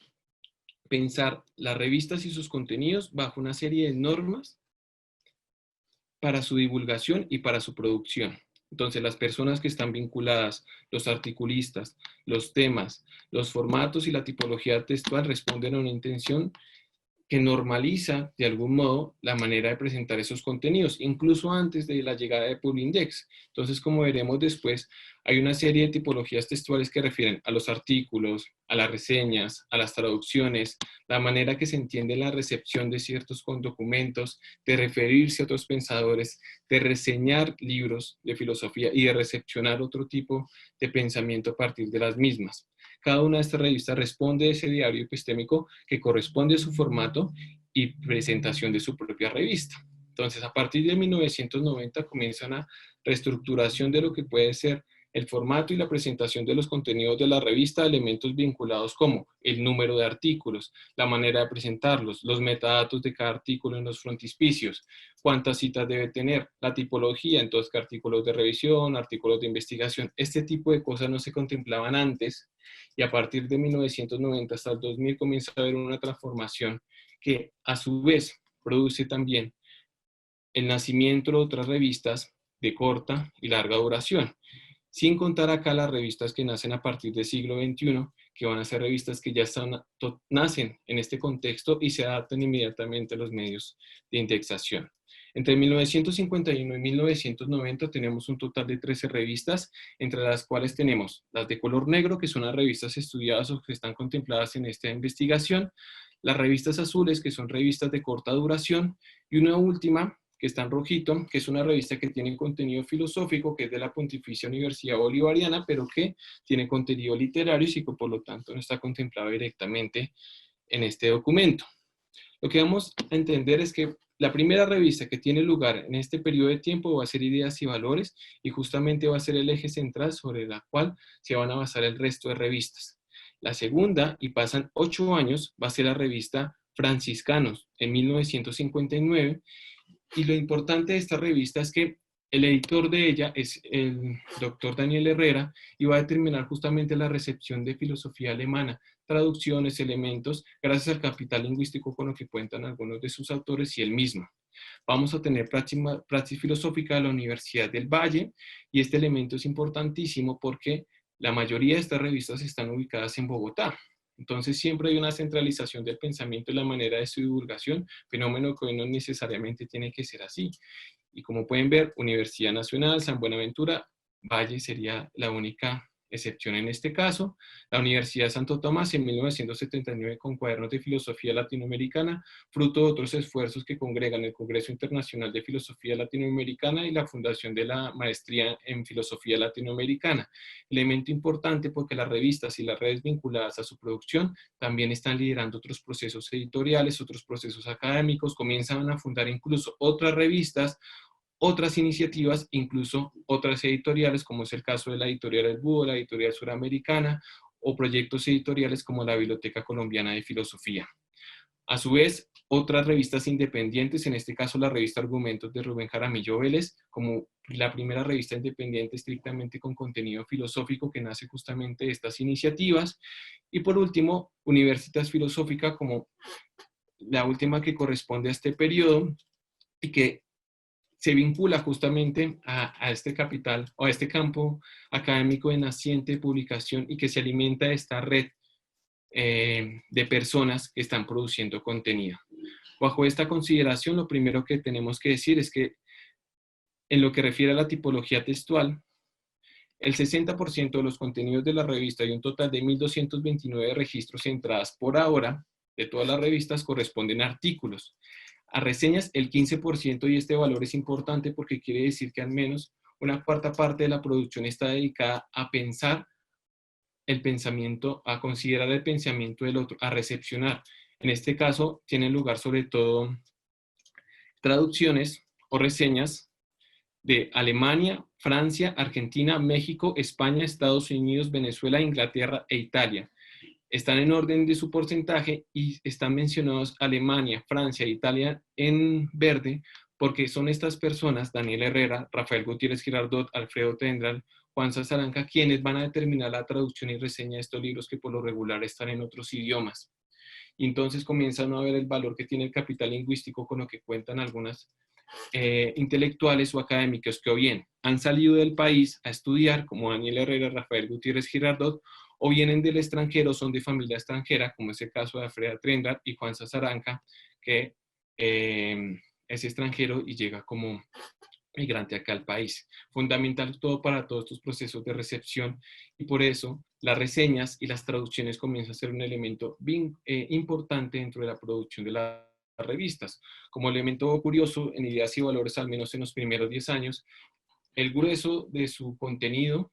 pensar las revistas y sus contenidos bajo una serie de normas para su divulgación y para su producción. Entonces, las personas que están vinculadas, los articulistas, los temas, los formatos y la tipología textual responden a una intención que normaliza de algún modo la manera de presentar esos contenidos, incluso antes de la llegada de Publindex. Entonces, como veremos después, hay una serie de tipologías textuales que refieren a los artículos, a las reseñas, a las traducciones, la manera que se entiende la recepción de ciertos documentos, de referirse a otros pensadores, de reseñar libros de filosofía y de recepcionar otro tipo de pensamiento a partir de las mismas. Cada una de estas revistas responde a ese diario epistémico que corresponde a su formato y presentación de su propia revista. Entonces, a partir de 1990 comienza una reestructuración de lo que puede ser el formato y la presentación de los contenidos de la revista, elementos vinculados como el número de artículos, la manera de presentarlos, los metadatos de cada artículo en los frontispicios, cuántas citas debe tener, la tipología, entonces artículos de revisión, artículos de investigación. Este tipo de cosas no se contemplaban antes y a partir de 1990 hasta el 2000 comienza a haber una transformación que a su vez produce también el nacimiento de otras revistas de corta y larga duración. Sin contar acá las revistas que nacen a partir del siglo XXI, que van a ser revistas que ya nacen en este contexto y se adaptan inmediatamente a los medios de indexación. Entre 1951 y 1990 tenemos un total de 13 revistas, entre las cuales tenemos las de color negro, que son las revistas estudiadas o que están contempladas en esta investigación, las revistas azules, que son revistas de corta duración, y una última, que está en rojito, que es una revista que tiene contenido filosófico, que es de la Pontificia Universidad Bolivariana, pero que tiene contenido literario y que por lo tanto no está contemplado directamente en este documento. Lo que vamos a entender es que la primera revista que tiene lugar en este periodo de tiempo va a ser Ideas y Valores, y justamente va a ser el eje central sobre la cual se van a basar el resto de revistas. La segunda, y pasan 8 años, va a ser la revista Franciscanos, en 1959, y lo importante de esta revista es que el editor de ella es el doctor Daniel Herrera y va a determinar justamente la recepción de filosofía alemana, traducciones, elementos, gracias al capital lingüístico con lo que cuentan algunos de sus autores y él mismo. Vamos a tener praxis filosófica de la Universidad del Valle y este elemento es importantísimo porque la mayoría de estas revistas están ubicadas en Bogotá. Entonces siempre hay una centralización del pensamiento y la manera de su divulgación, fenómeno que hoy no necesariamente tiene que ser así. Y como pueden ver, Universidad Nacional, San Buenaventura, Valle sería la única excepción en este caso. La Universidad de Santo Tomás en 1979 con cuadernos de filosofía latinoamericana, fruto de otros esfuerzos que congregan el Congreso Internacional de Filosofía Latinoamericana y la fundación de la Maestría en Filosofía Latinoamericana. Elemento importante porque las revistas y las redes vinculadas a su producción también están liderando otros procesos editoriales, otros procesos académicos, comienzan a fundar incluso otras revistas, otras iniciativas, incluso otras editoriales, como es el caso de la editorial El Búho, la editorial suramericana, o proyectos editoriales como la Biblioteca Colombiana de Filosofía. A su vez, otras revistas independientes, en este caso la revista Argumentos de Rubén Jaramillo Vélez, como la primera revista independiente estrictamente con contenido filosófico que nace justamente de estas iniciativas. Y por último, Universitas Filosófica, como la última que corresponde a este periodo y que se vincula justamente a este capital o a este campo académico de naciente publicación y que se alimenta de esta red de personas que están produciendo contenido. Bajo esta consideración, lo primero que tenemos que decir es que en lo que refiere a la tipología textual, el 60% de los contenidos de la revista y un total de 1.229 registros y entradas por ahora de todas las revistas corresponden a artículos. A reseñas el 15% y este valor es importante porque quiere decir que al menos una cuarta parte de la producción está dedicada a pensar el pensamiento, a considerar el pensamiento del otro, a recepcionar. En este caso tienen lugar sobre todo traducciones o reseñas de Alemania, Francia, Argentina, México, España, Estados Unidos, Venezuela, Inglaterra e Italia. Están en orden de su porcentaje y están mencionados Alemania, Francia e Italia en verde, porque son estas personas, Daniel Herrera, Rafael Gutiérrez Girardot, Alfredo Tendral, Juan Sazaranca, quienes van a determinar la traducción y reseña de estos libros que por lo regular están en otros idiomas. Y entonces comienzan a ver el valor que tiene el capital lingüístico con lo que cuentan algunas intelectuales o académicos que o bien han salido del país a estudiar, como Daniel Herrera, Rafael Gutiérrez Girardot, o vienen del extranjero, son de familia extranjera, como es el caso de Alfredo Tendral y Juan Sazaranca, que es extranjero y llega como migrante acá al país. Fundamental todo para todos estos procesos de recepción, y por eso las reseñas y las traducciones comienzan a ser un elemento bien importante dentro de la producción de las revistas. Como elemento curioso, en Ideas y Valores, al menos en los primeros 10 años, el grueso de su contenido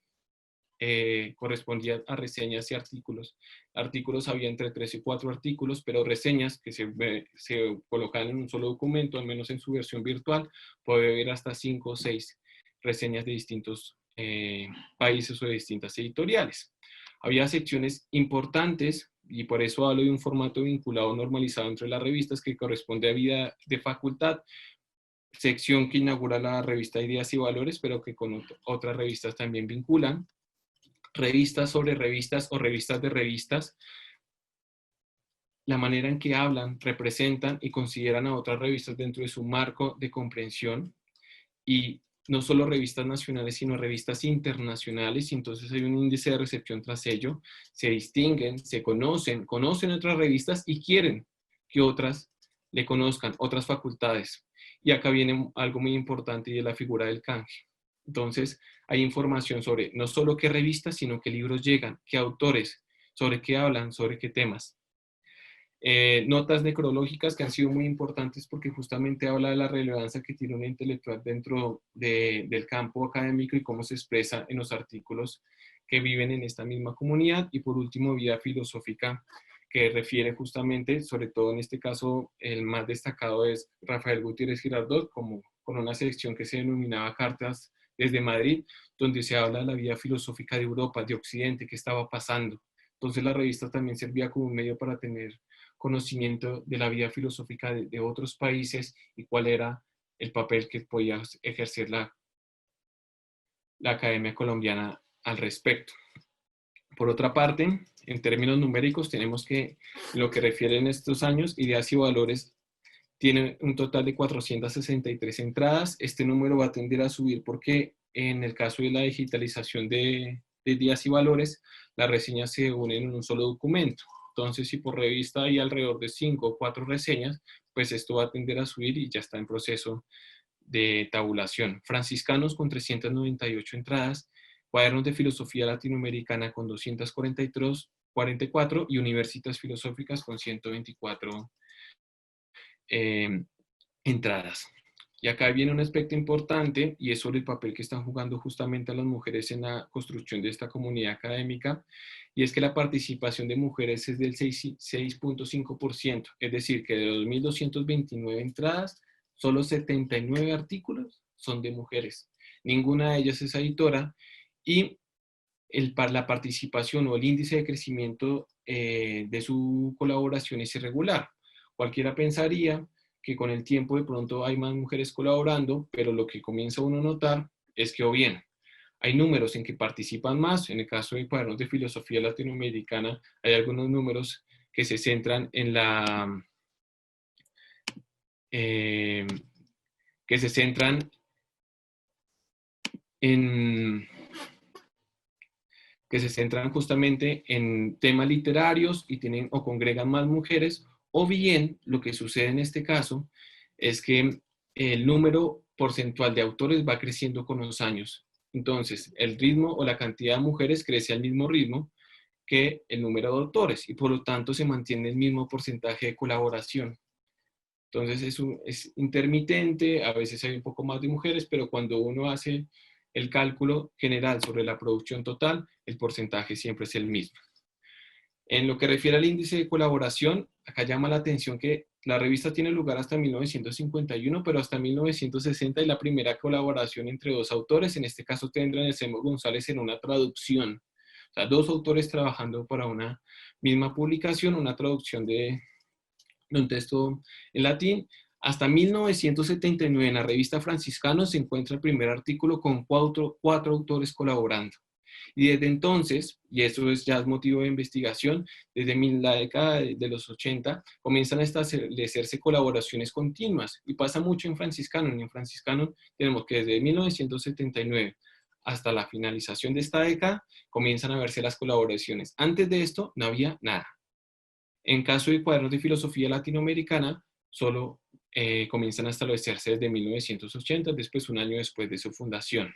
correspondía a reseñas y artículos. Artículos había entre 3 y 4 artículos, pero reseñas que se colocaban en un solo documento, al menos en su versión virtual, puede haber hasta 5 o 6 reseñas de distintos países o de distintas editoriales. Había secciones importantes, y por eso hablo de un formato vinculado normalizado entre las revistas que corresponde a vida de facultad, sección que inaugura la revista Ideas y Valores, pero que con otras revistas también vinculan, revistas sobre revistas o revistas de revistas, la manera en que hablan, representan y consideran a otras revistas dentro de su marco de comprensión, y no solo revistas nacionales, sino revistas internacionales, y entonces hay un índice de recepción tras ello, se distinguen, se conocen otras revistas y quieren que otras le conozcan, otras facultades. Y acá viene algo muy importante, y es la figura del canje. Entonces, hay información sobre no solo qué revistas, sino qué libros llegan, qué autores, sobre qué hablan, sobre qué temas. Notas necrológicas que han sido muy importantes porque justamente habla de la relevancia que tiene una intelectual dentro del campo académico y cómo se expresa en los artículos que viven en esta misma comunidad. Y por último, vida filosófica, que refiere justamente, sobre todo en este caso, el más destacado es Rafael Gutiérrez Girardot, como con una sección que se denominaba Cartas desde Madrid, donde se habla de la vida filosófica de Europa, de Occidente, qué estaba pasando. Entonces la revista también servía como un medio para tener conocimiento de la vida filosófica de otros países y cuál era el papel que podía ejercer la Academia Colombiana al respecto. Por otra parte, en términos numéricos, tenemos que lo que refiere en estos años, Ideas y Valores tiene un total de 463 entradas. Este número va a tender a subir porque en el caso de la digitalización de Ideas y Valores, las reseñas se unen en un solo documento. Entonces, si por revista hay alrededor de 5 o 4 reseñas, pues esto va a tender a subir y ya está en proceso de tabulación. Franciscanos con 398 entradas, Cuadernos de Filosofía Latinoamericana con 244 y Universitas Filosóficas con 124 entradas. Y acá viene un aspecto importante, y es sobre el papel que están jugando justamente a las mujeres en la construcción de esta comunidad académica, y es que la participación de mujeres es del 6.5%, es decir, que de 2.229 entradas, solo 79 artículos son de mujeres. Ninguna de ellas es editora, y la participación o el índice de crecimiento de su colaboración es irregular. Cualquiera pensaría que con el tiempo de pronto hay más mujeres colaborando, pero lo que comienza uno a notar es que o bien hay números en que participan más, en el caso de Cuadernos de Filosofía Latinoamericana hay algunos números que se centran en que se centran justamente en temas literarios y tienen o congregan más mujeres, o bien lo que sucede en este caso es que el número porcentual de autores va creciendo con los años. Entonces, el ritmo o la cantidad de mujeres crece al mismo ritmo que el número de autores y por lo tanto se mantiene el mismo porcentaje de colaboración. Entonces es intermitente, a veces hay un poco más de mujeres, pero cuando uno hace el cálculo general sobre la producción total, el porcentaje siempre es el mismo. En lo que refiere al índice de colaboración, acá llama la atención que la revista tiene lugar hasta 1951, pero hasta 1960 hay la primera colaboración entre dos autores, en este caso Tendral y González en una traducción. sea, 2 autores trabajando para una misma publicación, una traducción de un texto en latín. Hasta 1979 en la revista Franciscano se encuentra el primer artículo con 4 autores colaborando. Y desde entonces, y eso ya es motivo de investigación, desde la década de los 80 comienzan a establecerse colaboraciones continuas, y pasa mucho en Franciscano. En Franciscano tenemos que desde 1979 hasta la finalización de esta década comienzan a verse las colaboraciones. Antes de esto no había nada. En caso de cuadernos de filosofía latinoamericana, solo comienzan a establecerse desde 1980, después un año después de su fundación.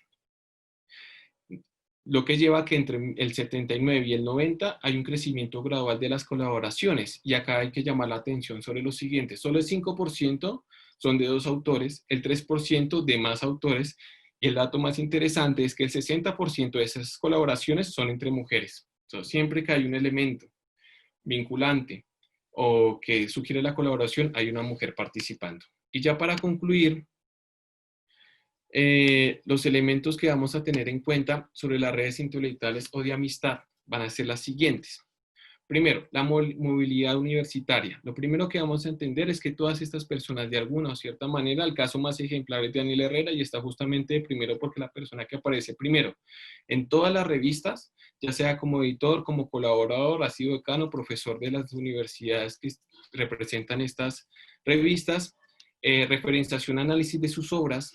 Lo que lleva a que entre el 79 y el 90 hay un crecimiento gradual de las colaboraciones. Y acá hay que llamar la atención sobre lo siguiente. Solo el 5% son de 2 autores, el 3% de más autores, y el dato más interesante es que el 60% de esas colaboraciones son entre mujeres. Entonces, siempre que hay un elemento vinculante o que sugiere la colaboración, hay una mujer participando. Y ya para concluir, los elementos que vamos a tener en cuenta sobre las redes intelectuales o de amistad van a ser las siguientes. Primero, la movilidad universitaria. Lo primero que vamos a entender es que todas estas personas, de alguna o cierta manera, el caso más ejemplar es de Daniel Herrera, y está justamente primero porque la persona que aparece primero en todas las revistas, ya sea como editor, como colaborador, ha sido decano, profesor de las universidades que representan estas revistas, referenciación, análisis de sus obras.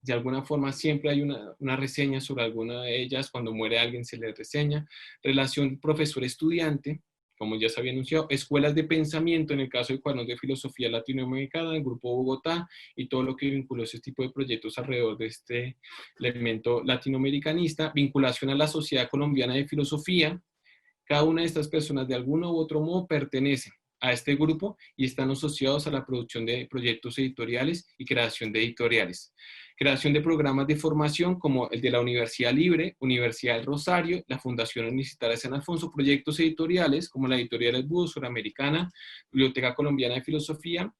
De alguna forma siempre hay una reseña sobre alguna de ellas. Cuando muere alguien se le reseña. Relación profesor-estudiante, como ya se había anunciado. Escuelas de pensamiento, en el caso de cuadernos de filosofía latinoamericana, el Grupo Bogotá, y todo lo que vinculó ese tipo de proyectos alrededor de este elemento latinoamericanista. Vinculación a la Sociedad Colombiana de Filosofía. Cada una de estas personas de alguno u otro modo pertenece a este grupo y están asociados a la producción de proyectos editoriales y creación de editoriales. Creación de programas de formación como el de la Universidad Libre, Universidad del Rosario, la Fundación Universitaria San Alfonso, proyectos editoriales como la Editorial El Búho, Suramericana, Biblioteca Colombiana de Filosofía,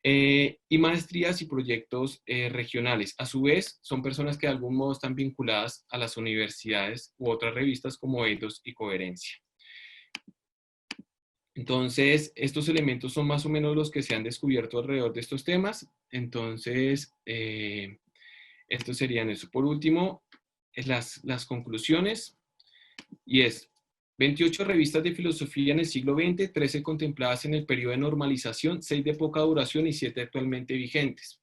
y maestrías y proyectos regionales. A su vez, son personas que de algún modo están vinculadas a las universidades u otras revistas como Eidos y Coherencia. Entonces, estos elementos son más o menos los que se han descubierto alrededor de estos temas. Entonces, estos serían eso. Por último, las conclusiones, y es 28 revistas de filosofía en el siglo XX, 13 contempladas en el periodo de normalización, 6 de poca duración y 7 actualmente vigentes.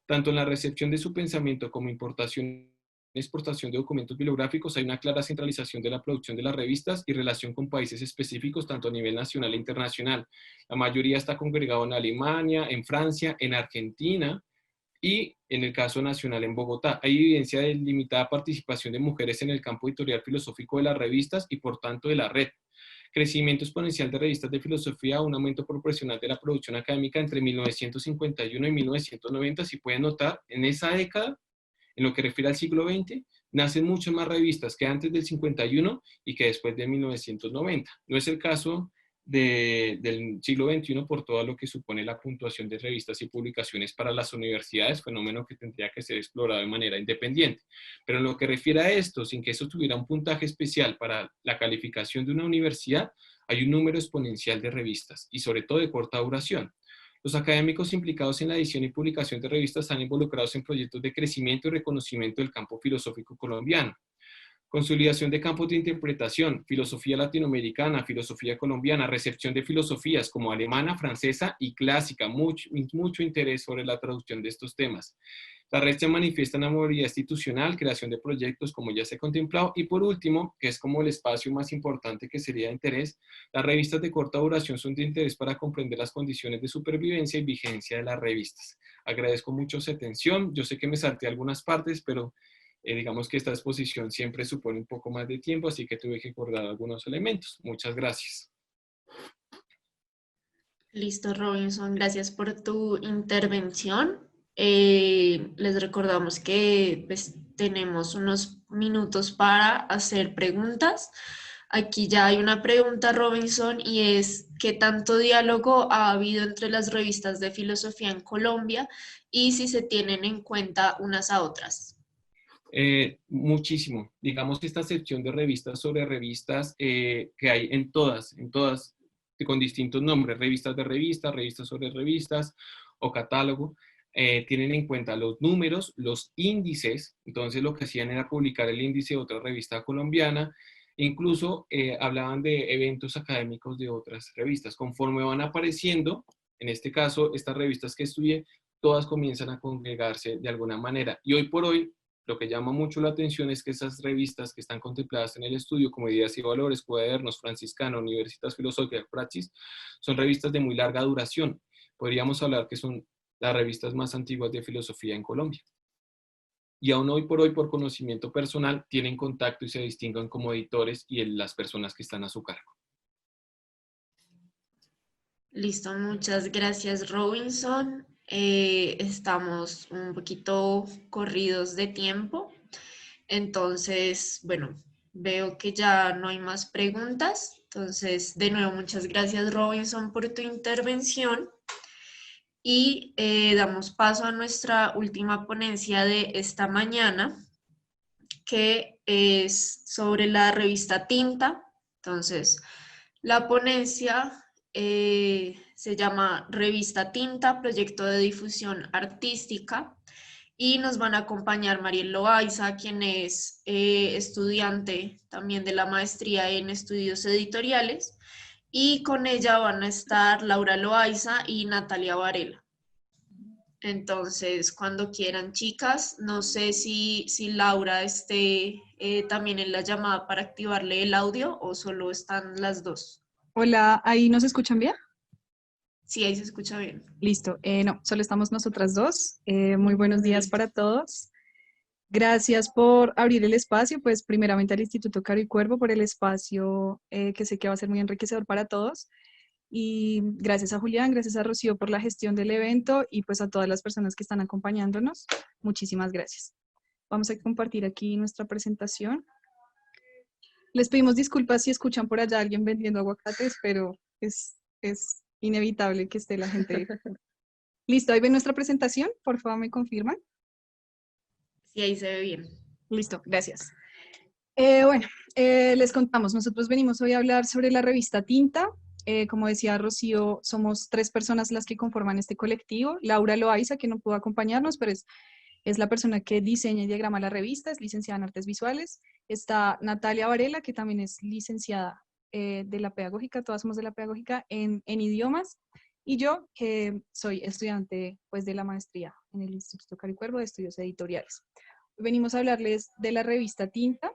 Tanto en la recepción de su pensamiento como importación exportación de documentos bibliográficos, hay una clara centralización de la producción de las revistas y relación con países específicos, tanto a nivel nacional e internacional. La mayoría está congregado en Alemania, en Francia, en Argentina y, en el caso nacional, en Bogotá. Hay evidencia de limitada participación de mujeres en el campo editorial filosófico de las revistas y, por tanto, de la red. Crecimiento exponencial de revistas de filosofía, un aumento proporcional de la producción académica entre 1951 y 1990. Si pueden notar, en esa década, en lo que refiere al siglo XX, nacen muchas más revistas que antes del 51 y que después de 1990. No es el caso del siglo XXI por todo lo que supone la puntuación de revistas y publicaciones para las universidades, fenómeno que tendría que ser explorado de manera independiente. Pero en lo que refiere a esto, sin que eso tuviera un puntaje especial para la calificación de una universidad, hay un número exponencial de revistas y sobre todo de corta duración. Los académicos implicados en la edición y publicación de revistas están involucrados en proyectos de crecimiento y reconocimiento del campo filosófico colombiano. Consolidación de campos de interpretación, filosofía latinoamericana, filosofía colombiana, recepción de filosofías como alemana, francesa y clásica, mucho interés sobre la traducción de estos temas. La red se manifiesta en la movilidad institucional, creación de proyectos como ya se ha contemplado, y por último, que es como el espacio más importante que sería de interés, las revistas de corta duración son de interés para comprender las condiciones de supervivencia y vigencia de las revistas. Agradezco mucho su atención, yo sé que me salté algunas partes, pero digamos que esta exposición siempre supone un poco más de tiempo, así que tuve que acordar algunos elementos. Muchas gracias. Listo, Robinson, gracias por tu intervención. Les recordamos que pues, tenemos unos minutos para hacer preguntas. Aquí ya hay una pregunta, Robinson, y es ¿qué tanto diálogo ha habido entre las revistas de filosofía en Colombia y si se tienen en cuenta unas a otras? Muchísimo. Digamos que esta sección de revistas sobre revistas que hay en todas, con distintos nombres, revistas de revistas, revistas sobre revistas o catálogo, tienen en cuenta los números, los índices. Entonces lo que hacían era publicar el índice de otra revista colombiana. Incluso hablaban de eventos académicos de otras revistas. Conforme van apareciendo, en este caso, estas revistas que estudié, todas comienzan a congregarse de alguna manera. Y hoy por hoy, lo que llama mucho la atención es que esas revistas que están contempladas en el estudio, como Ideas y Valores, Cuadernos, Franciscana, Universitas Filosóficas, Praxis, son revistas de muy larga duración. Podríamos hablar que son las revistas más antiguas de filosofía en Colombia. Y aún hoy por hoy, por conocimiento personal, tienen contacto y se distinguen como editores y las personas que están a su cargo. Listo, muchas gracias, Robinson. Estamos un poquito corridos de tiempo, entonces, bueno, veo que ya no hay más preguntas. Entonces, de nuevo, muchas gracias, Robinson, por tu intervención. Y damos paso a nuestra última ponencia de esta mañana, que es sobre la revista Tinta. Entonces, la ponencia se llama Revista Tinta, Proyecto de Difusión Artística, y nos van a acompañar Mariel Loaiza, quien es estudiante también de la maestría en estudios editoriales, y con ella van a estar Laura Loaiza y Natalia Varela. Entonces, cuando quieran, chicas, no sé si Laura esté también en la llamada para activarle el audio o solo están las dos. Hola, ¿ahí nos escuchan bien? Sí, ahí se escucha bien. Listo, no, solo estamos nosotras dos. Muy buenos días para todos. Gracias por abrir el espacio, pues primeramente al Instituto Caro y Cuervo por el espacio que sé que va a ser muy enriquecedor para todos. Y gracias a Julián, gracias a Rocío por la gestión del evento y pues a todas las personas que están acompañándonos. Muchísimas gracias. Vamos a compartir aquí nuestra presentación. Les pedimos disculpas si escuchan por allá a alguien vendiendo aguacates, pero es inevitable que esté la gente. Listo, ahí ven nuestra presentación, por favor me confirman. Sí, ahí se ve bien. Listo, gracias. Les contamos, nosotros venimos hoy a hablar sobre la revista Tinta. Como decía Rocío, somos 3 personas las que conforman este colectivo. Laura Loaiza, que no pudo acompañarnos, pero es la persona que diseña y diagrama la revista, es licenciada en Artes Visuales. Está Natalia Varela, que también es licenciada de la Pedagógica, todas somos de la Pedagógica en idiomas. Y yo, que soy estudiante pues, de la maestría en el Instituto Caro y Cuervo de Estudios Editoriales. Venimos a hablarles de la revista Tinta.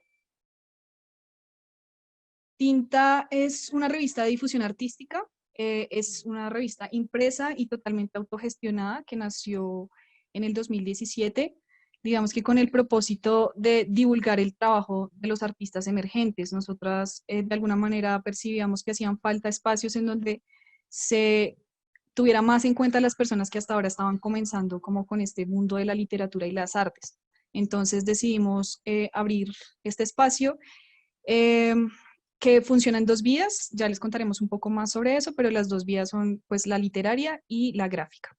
Tinta es una revista de difusión artística, es una revista impresa y totalmente autogestionada que nació en el 2017, digamos que con el propósito de divulgar el trabajo de los artistas emergentes. Nosotras de alguna manera percibíamos que hacían falta espacios en donde se tuviera más en cuenta las personas que hasta ahora estaban comenzando como con este mundo de la literatura y las artes. Entonces decidimos abrir este espacio que funciona en 2 vías. Ya les contaremos un poco más sobre eso, pero las 2 vías son pues la literaria y la gráfica.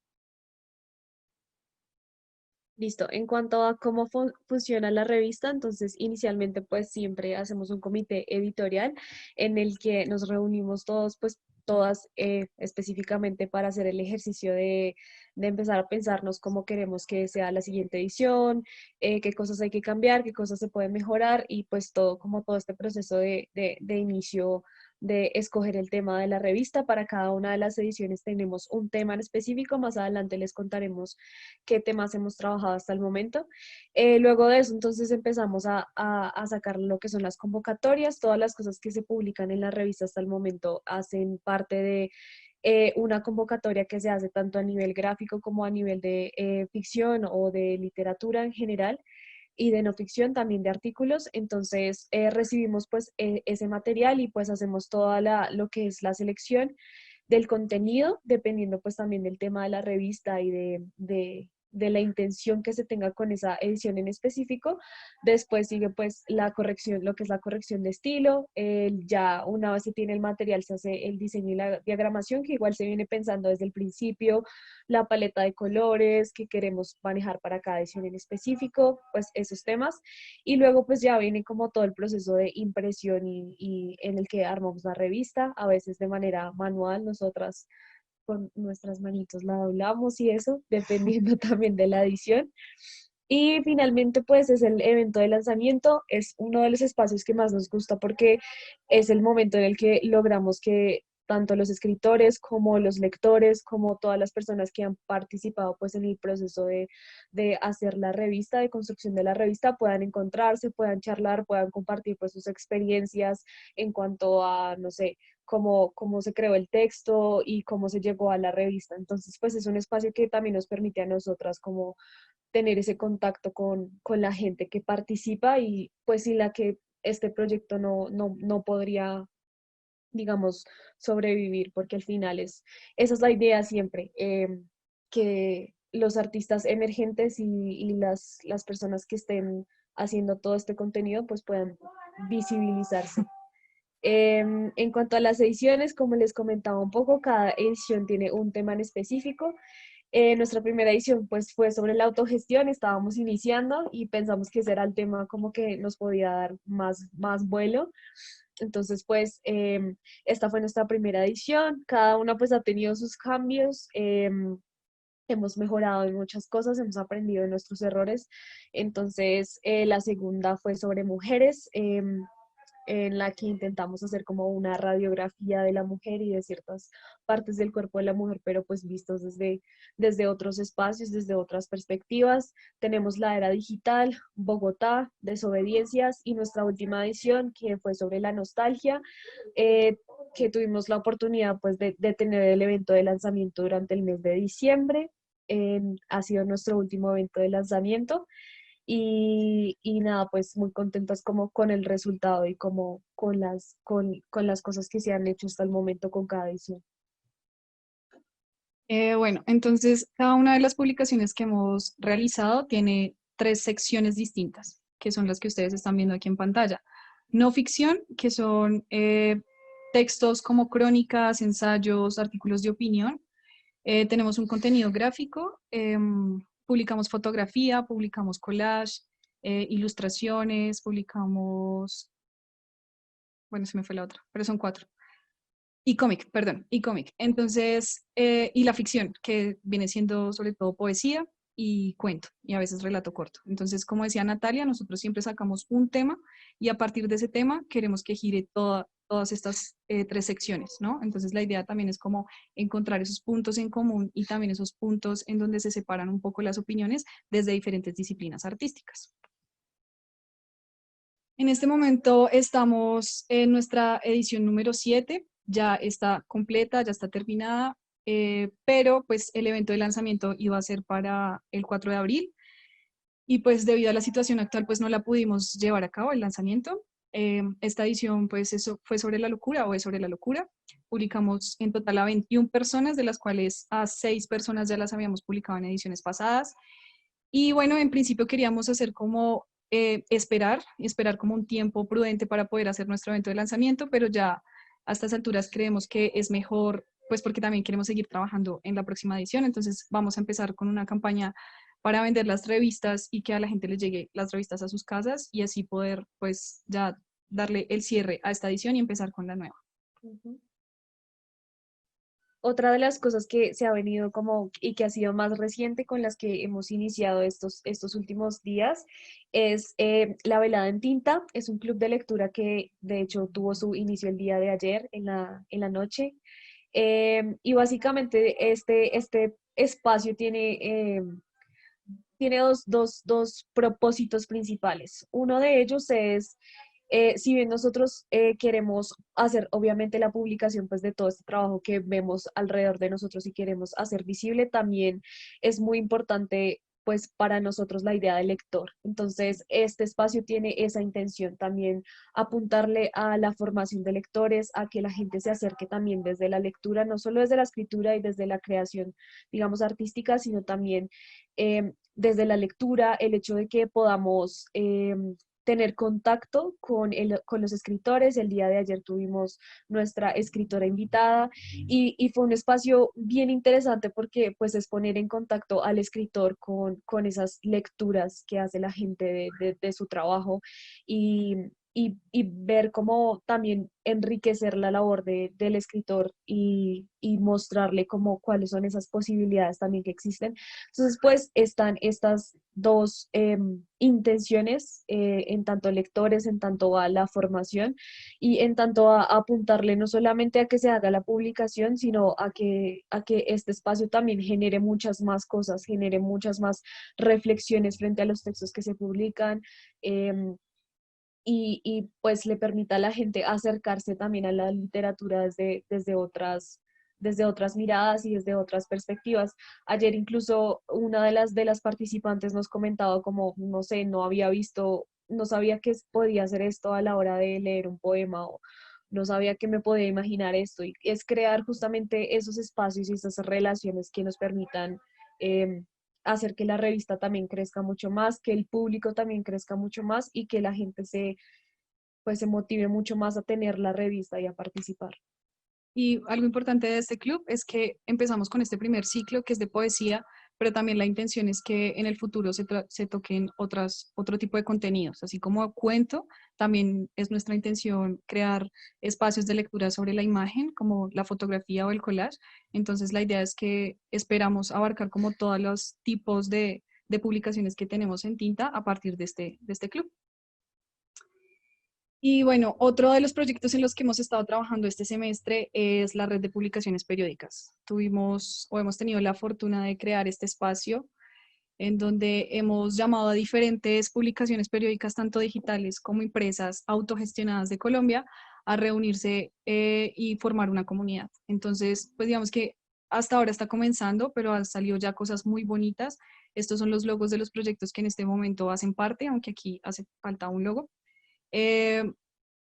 Listo, en cuanto a cómo funciona la revista, entonces inicialmente pues siempre hacemos un comité editorial en el que nos reunimos todos, pues todas específicamente para hacer el ejercicio de empezar a pensarnos cómo queremos que sea la siguiente edición, qué cosas hay que cambiar, qué cosas se pueden mejorar y pues todo, como todo este proceso de inicio de escoger el tema de la revista. Para cada una de las ediciones tenemos un tema en específico, más adelante les contaremos qué temas hemos trabajado hasta el momento. Luego de eso, entonces empezamos a sacar lo que son las convocatorias, todas las cosas que se publican en la revista hasta el momento hacen parte de una convocatoria que se hace tanto a nivel gráfico como a nivel de ficción o de literatura en general y de no ficción, también de artículos. Entonces recibimos pues ese material y pues hacemos toda lo que es la selección del contenido, dependiendo pues también del tema de la revista y de la intención que se tenga con esa edición en específico. Después sigue pues la corrección, lo que es la corrección de estilo. Ya una vez se tiene el material se hace el diseño y la diagramación, que igual se viene pensando desde el principio, la paleta de colores que queremos manejar para cada edición en específico, pues esos temas. Y luego pues ya viene como todo el proceso de impresión y en el que armamos la revista, a veces de manera manual, nosotras con nuestras manitos la doblamos y eso, dependiendo también de la edición. Y finalmente, pues es el evento de lanzamiento, es uno de los espacios que más nos gusta porque es el momento en el que logramos que tanto los escritores como los lectores, como todas las personas que han participado pues en el proceso de hacer la revista, de construcción de la revista, puedan encontrarse, puedan charlar, puedan compartir pues sus experiencias en cuanto a, no sé, cómo se creó el texto y cómo se llegó a la revista. Entonces, pues es un espacio que también nos permite a nosotras como tener ese contacto con la gente que participa y pues sin la que este proyecto no podría, digamos, sobrevivir, porque al final esa es la idea siempre, que los artistas emergentes y las personas que estén haciendo todo este contenido pues puedan visibilizarse. En cuanto a las ediciones, como les comentaba un poco, cada edición tiene un tema en específico. Nuestra primera edición pues fue sobre la autogestión, estábamos iniciando y pensamos que ese era el tema como que nos podía dar más vuelo. Entonces pues esta fue nuestra primera edición, cada una pues ha tenido sus cambios. Hemos mejorado en muchas cosas, hemos aprendido de nuestros errores. Entonces, la segunda fue sobre mujeres, en la que intentamos hacer como una radiografía de la mujer y de ciertas partes del cuerpo de la mujer, pero pues vistos desde otros espacios, desde otras perspectivas. Tenemos la era digital, Bogotá, desobediencias y nuestra última edición que fue sobre la nostalgia, eh, que tuvimos la oportunidad pues de tener el evento de lanzamiento durante el mes de diciembre. Ha sido nuestro último evento de lanzamiento. Y nada, pues muy contentas como con el resultado y como con las cosas que se han hecho hasta el momento con cada edición. Bueno, entonces cada una de las publicaciones que hemos realizado tiene 3 secciones distintas, que son las que ustedes están viendo aquí en pantalla. No ficción, que son textos como crónicas, ensayos, artículos de opinión. Tenemos un contenido gráfico, publicamos fotografía, publicamos collage, ilustraciones, publicamos, bueno, se me fue la otra, pero son 4. Y cómic, perdón, y cómic. Entonces, y la ficción, que viene siendo sobre todo poesía y cuento, y a veces relato corto. Entonces, como decía Natalia, nosotros siempre sacamos un tema y a partir de ese tema queremos que gire todas estas 3 secciones, ¿no? Entonces, la idea también es como encontrar esos puntos en común y también esos puntos en donde se separan un poco las opiniones desde diferentes disciplinas artísticas. En este momento estamos en nuestra edición número 7, ya está completa, ya está terminada, pero pues el evento de lanzamiento iba a ser para el 4 de abril y pues debido a la situación actual pues no la pudimos llevar a cabo el lanzamiento. Esta edición pues eso fue sobre la locura o es sobre la locura. Publicamos en total a 21 personas, de las cuales a 6 personas ya las habíamos publicado en ediciones pasadas. Y bueno, en principio queríamos hacer como esperar como un tiempo prudente para poder hacer nuestro evento de lanzamiento, pero ya a estas alturas creemos que es mejor, pues porque también queremos seguir trabajando en la próxima edición, entonces vamos a empezar con una campaña para vender las revistas y que a la gente les llegue las revistas a sus casas y así poder pues ya darle el cierre a esta edición y empezar con la nueva. Otra de las cosas que se ha venido como y que ha sido más reciente con las que hemos iniciado estos últimos días es La Velada en Tinta. Es un club de lectura que de hecho tuvo su inicio el día de ayer en la noche. Y básicamente este espacio tiene dos propósitos principales. Uno de ellos es, si bien nosotros queremos hacer obviamente la publicación pues, de todo este trabajo que vemos alrededor de nosotros y queremos hacer visible, también es muy importante pues para nosotros la idea del lector. Entonces, este espacio tiene esa intención también, apuntarle a la formación de lectores, a que la gente se acerque también desde la lectura, no solo desde la escritura y desde la creación, digamos, artística, sino también desde la lectura, el hecho de que podamos tener contacto con los escritores. El día de ayer tuvimos nuestra escritora invitada y fue un espacio bien interesante porque pues es poner en contacto al escritor con esas lecturas que hace la gente de su trabajo y, y ver cómo también enriquecer la labor del escritor y mostrarle como cuáles son esas posibilidades también que existen. Entonces, pues están estas dos intenciones, en tanto lectores, en tanto a la formación y en tanto a apuntarle no solamente a que se haga la publicación, sino a que este espacio también genere muchas más cosas, genere muchas más reflexiones frente a los textos que se publican. Pues le permita a la gente acercarse también a la literatura desde otras miradas y desde otras perspectivas. Ayer incluso una de las participantes nos comentaba como, no sé, no había visto, no sabía que podía hacer esto a la hora de leer un poema o no sabía que me podía imaginar esto. Y es crear justamente esos espacios y esas relaciones que nos permitan hacer que la revista también crezca mucho más, que el público también crezca mucho más y que la gente pues, se motive mucho más a tener la revista y a participar. Y algo importante de este club es que empezamos con este primer ciclo que es de poesía, pero también la intención es que en el futuro se toquen otro tipo de contenidos, así como cuento, también es nuestra intención crear espacios de lectura sobre la imagen, como la fotografía o el collage. Entonces la idea es que esperamos abarcar como todos los tipos de publicaciones que tenemos en tinta a partir de este club. Y bueno, otro de los proyectos en los que hemos estado trabajando este semestre es la red de publicaciones periódicas. Tuvimos o hemos tenido la fortuna de crear este espacio en donde hemos llamado a diferentes publicaciones periódicas, tanto digitales como impresas, autogestionadas de Colombia, a reunirse y formar una comunidad. Entonces, pues digamos que hasta ahora está comenzando, pero han salido ya cosas muy bonitas. Estos son los logos de los proyectos que en este momento hacen parte, aunque aquí hace falta un logo.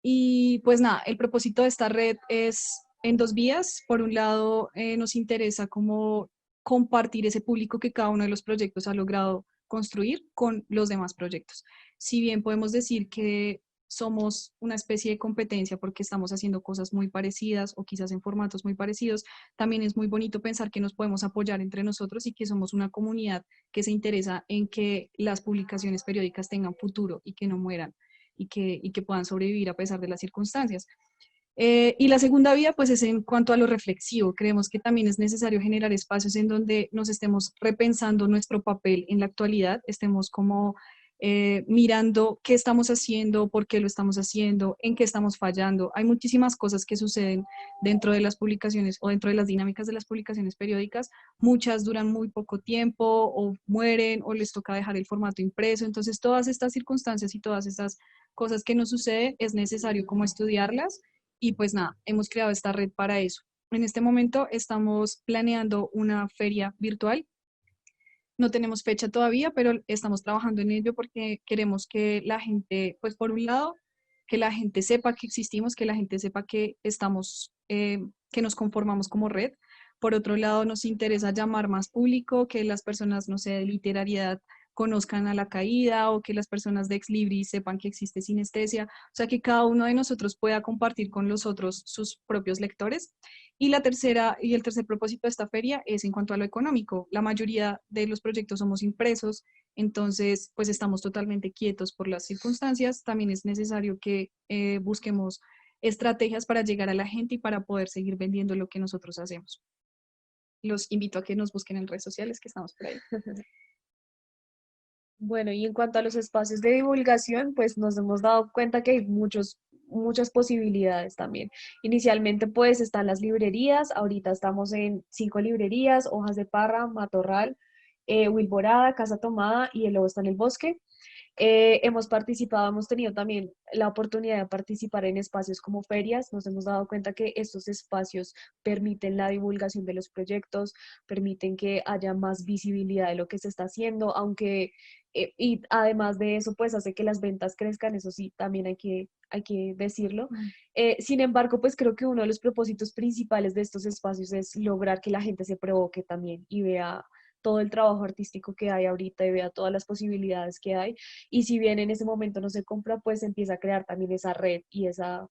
Y pues nada, el propósito de esta red es en dos vías. Por un lado, nos interesa cómo compartir ese público que cada uno de los proyectos ha logrado construir con los demás proyectos. Si bien podemos decir que somos una especie de competencia porque estamos haciendo cosas muy parecidas o quizás en formatos muy parecidos, también es muy bonito pensar que nos podemos apoyar entre nosotros y que somos una comunidad que se interesa en que las publicaciones periódicas tengan futuro y que no mueran y que puedan sobrevivir a pesar de las circunstancias. Y la segunda vía, pues es en cuanto a lo reflexivo. Creemos que también es necesario generar espacios en donde nos estemos repensando nuestro papel en la actualidad, estemos como mirando qué estamos haciendo, por qué lo estamos haciendo, en qué estamos fallando. Hay muchísimas cosas que suceden dentro de las publicaciones o dentro de las dinámicas de las publicaciones periódicas. Muchas duran muy poco tiempo o mueren o les toca dejar el formato impreso. Entonces, todas estas circunstancias y todas estas cosas que nos suceden es necesario como estudiarlas y pues nada, hemos creado esta red para eso. En este momento estamos planeando una feria virtual. No tenemos fecha todavía, pero estamos trabajando en ello porque queremos que la gente, pues por un lado, que la gente sepa que existimos, que la gente sepa que estamos, que nos conformamos como red. Por otro lado, nos interesa llamar más público, que las personas, no sé, de literariedad conozcan a La Caída o que las personas de Ex Libris sepan que existe Sinestesia, o sea, que cada uno de nosotros pueda compartir con los otros sus propios lectores. Y la tercera y el tercer propósito de esta feria es en cuanto a lo económico. La mayoría de los proyectos somos impresos, entonces pues estamos totalmente quietos por las circunstancias. También es necesario que busquemos estrategias para llegar a la gente y para poder seguir vendiendo lo que nosotros hacemos. Los invito a que nos busquen en redes sociales, que estamos por ahí. Bueno, y en cuanto a los espacios de divulgación, pues nos hemos dado cuenta que hay muchas posibilidades también. Inicialmente, pues están las librerías, ahorita estamos en 5 librerías: Hojas de Parra, Matorral, Wilborada, Casa Tomada y el Lobo está en el Bosque. Hemos participado, hemos tenido también la oportunidad de participar en espacios como ferias. Nos hemos dado cuenta que estos espacios permiten la divulgación de los proyectos, permiten que haya más visibilidad de lo que se está haciendo, aunque, y además de eso, pues hace que las ventas crezcan, eso sí, también hay que decirlo. Sin embargo, pues creo que uno de los propósitos principales de estos espacios es lograr que la gente se provoque también y vea todo el trabajo artístico que hay ahorita y vea todas las posibilidades que hay. Y si bien en ese momento no se compra, pues empieza a crear también esa red y esa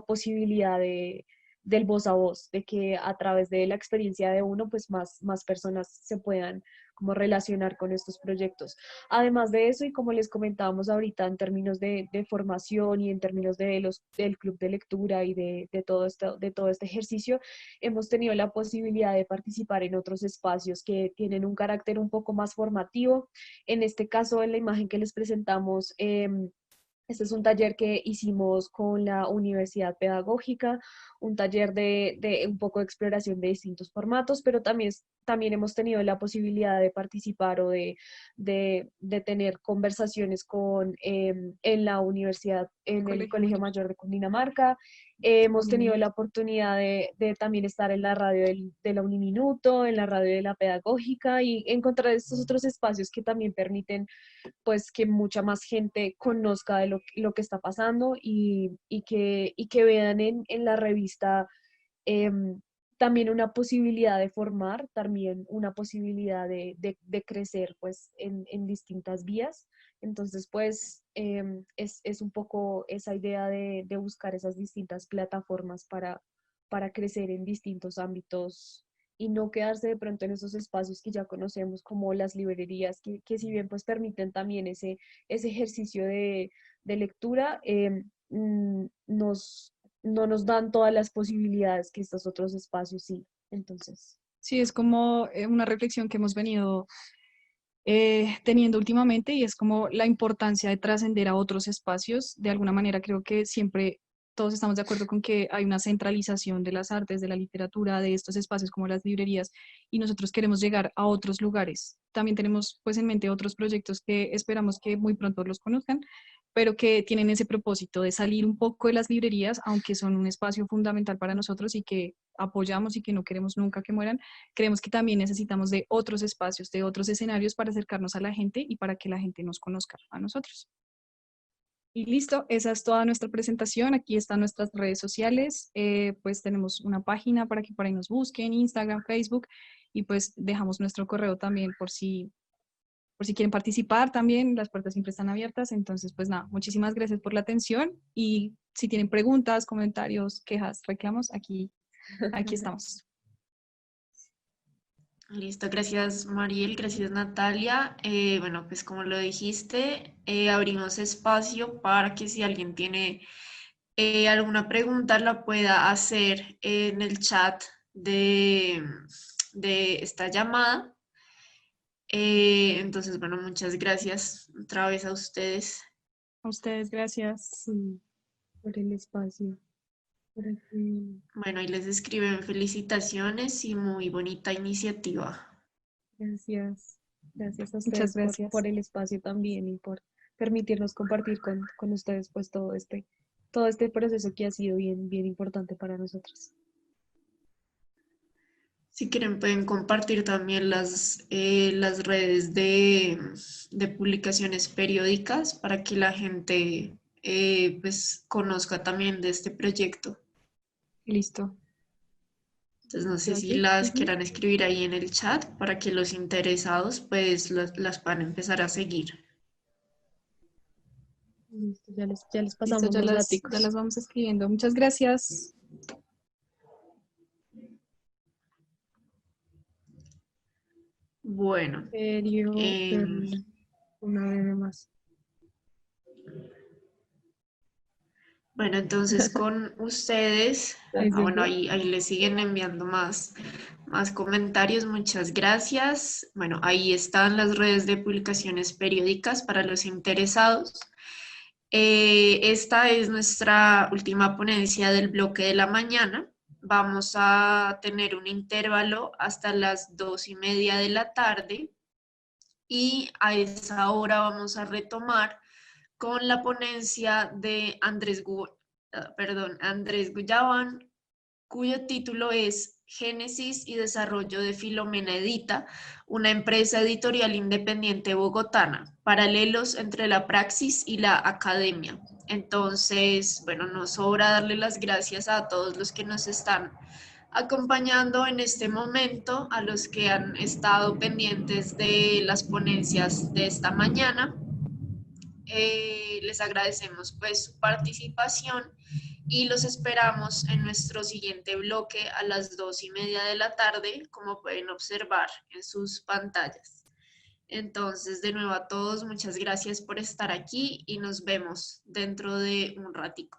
posibilidad del voz a voz, de que a través de la experiencia de uno, pues más personas se puedan como relacionar con estos proyectos. Además de eso, y como les comentábamos ahorita, en términos de formación y en términos del club de lectura y de todo este ejercicio, hemos tenido la posibilidad de participar en otros espacios que tienen un carácter un poco más formativo. En este caso, en la imagen que les presentamos, este es un taller que hicimos con la Universidad Pedagógica, un taller de un poco de exploración de distintos formatos, pero también hemos tenido la posibilidad de participar o de tener conversaciones en la universidad, en el Colegio Mayor de Cundinamarca. Hemos tenido la oportunidad de también estar en la radio de la Uniminuto, en la radio de la Pedagógica y encontrar estos otros espacios que también permiten pues que mucha más gente conozca de lo que está pasando y que vean en la revista em, también una posibilidad de formar, también una posibilidad de crecer pues en distintas vías. Entonces pues es un poco esa idea de buscar esas distintas plataformas para crecer en distintos ámbitos y no quedarse de pronto en esos espacios que ya conocemos como las librerías, que si bien pues permiten también ese ejercicio de lectura, no nos dan todas las posibilidades que estos otros espacios sí. Entonces, Sí, es como una reflexión que hemos venido teniendo últimamente y es como la importancia de trascender a otros espacios. De alguna manera creo que siempre todos estamos de acuerdo con que hay una centralización de las artes, de la literatura, de estos espacios como las librerías y nosotros queremos llegar a otros lugares. También tenemos pues en mente otros proyectos que esperamos que muy pronto los conozcan, pero que tienen ese propósito de salir un poco de las librerías, aunque son un espacio fundamental para nosotros y que apoyamos y que no queremos nunca que mueran. Creemos que también necesitamos de otros espacios, de otros escenarios para acercarnos a la gente y para que la gente nos conozca a nosotros. Y listo, esa es toda nuestra presentación. Aquí están nuestras redes sociales. Pues tenemos una página para que por ahí nos busquen, Instagram, Facebook, y pues dejamos nuestro correo también por si quieren participar también. Las puertas siempre están abiertas. Entonces, pues nada, muchísimas gracias por la atención y si tienen preguntas, comentarios, quejas, reclamos, aquí estamos. Listo, gracias Mariel, gracias Natalia. Bueno, pues como lo dijiste, abrimos espacio para que si alguien tiene alguna pregunta la pueda hacer en el chat de esta llamada. Entonces, bueno, muchas gracias otra vez a ustedes. A ustedes, gracias. sí, por el espacio. Bueno, y les escriben felicitaciones y muy bonita iniciativa. Gracias. Gracias a Muchas ustedes gracias. por el espacio también y por permitirnos compartir con ustedes pues todo este proceso que ha sido bien importante para nosotros. Si quieren pueden compartir también las redes de publicaciones periódicas para que la gente pues conozca también de este proyecto. Listo. Entonces no sé Yo si aquí. las quieran escribir ahí en el chat para que los interesados pues las puedan empezar a seguir. Listo, ya les Listo, pasamos los daticos. ya las vamos escribiendo. Muchas gracias. Bueno, Serio, em, una vez más. bueno, entonces con ustedes, Ahí se bueno, fue. ahí les siguen enviando más comentarios, muchas gracias. Bueno, ahí están las redes de publicaciones periódicas para los interesados. Esta es nuestra última ponencia del bloque de la mañana. Vamos a tener un intervalo hasta las 2:30 de la tarde y a esa hora vamos a retomar con la ponencia de Andrés Guyaban, cuyo título es Génesis y desarrollo de Filomena Edita, una empresa editorial independiente bogotana, paralelos entre la praxis y la academia. Entonces, bueno, nos sobra darle las gracias a todos los que nos están acompañando en este momento, a los que han estado pendientes de las ponencias de esta mañana. Les agradecemos pues su participación y los esperamos en nuestro siguiente bloque a las 2:30 de la tarde, como pueden observar en sus pantallas. Entonces, de nuevo a todos, muchas gracias por estar aquí y nos vemos dentro de un ratico.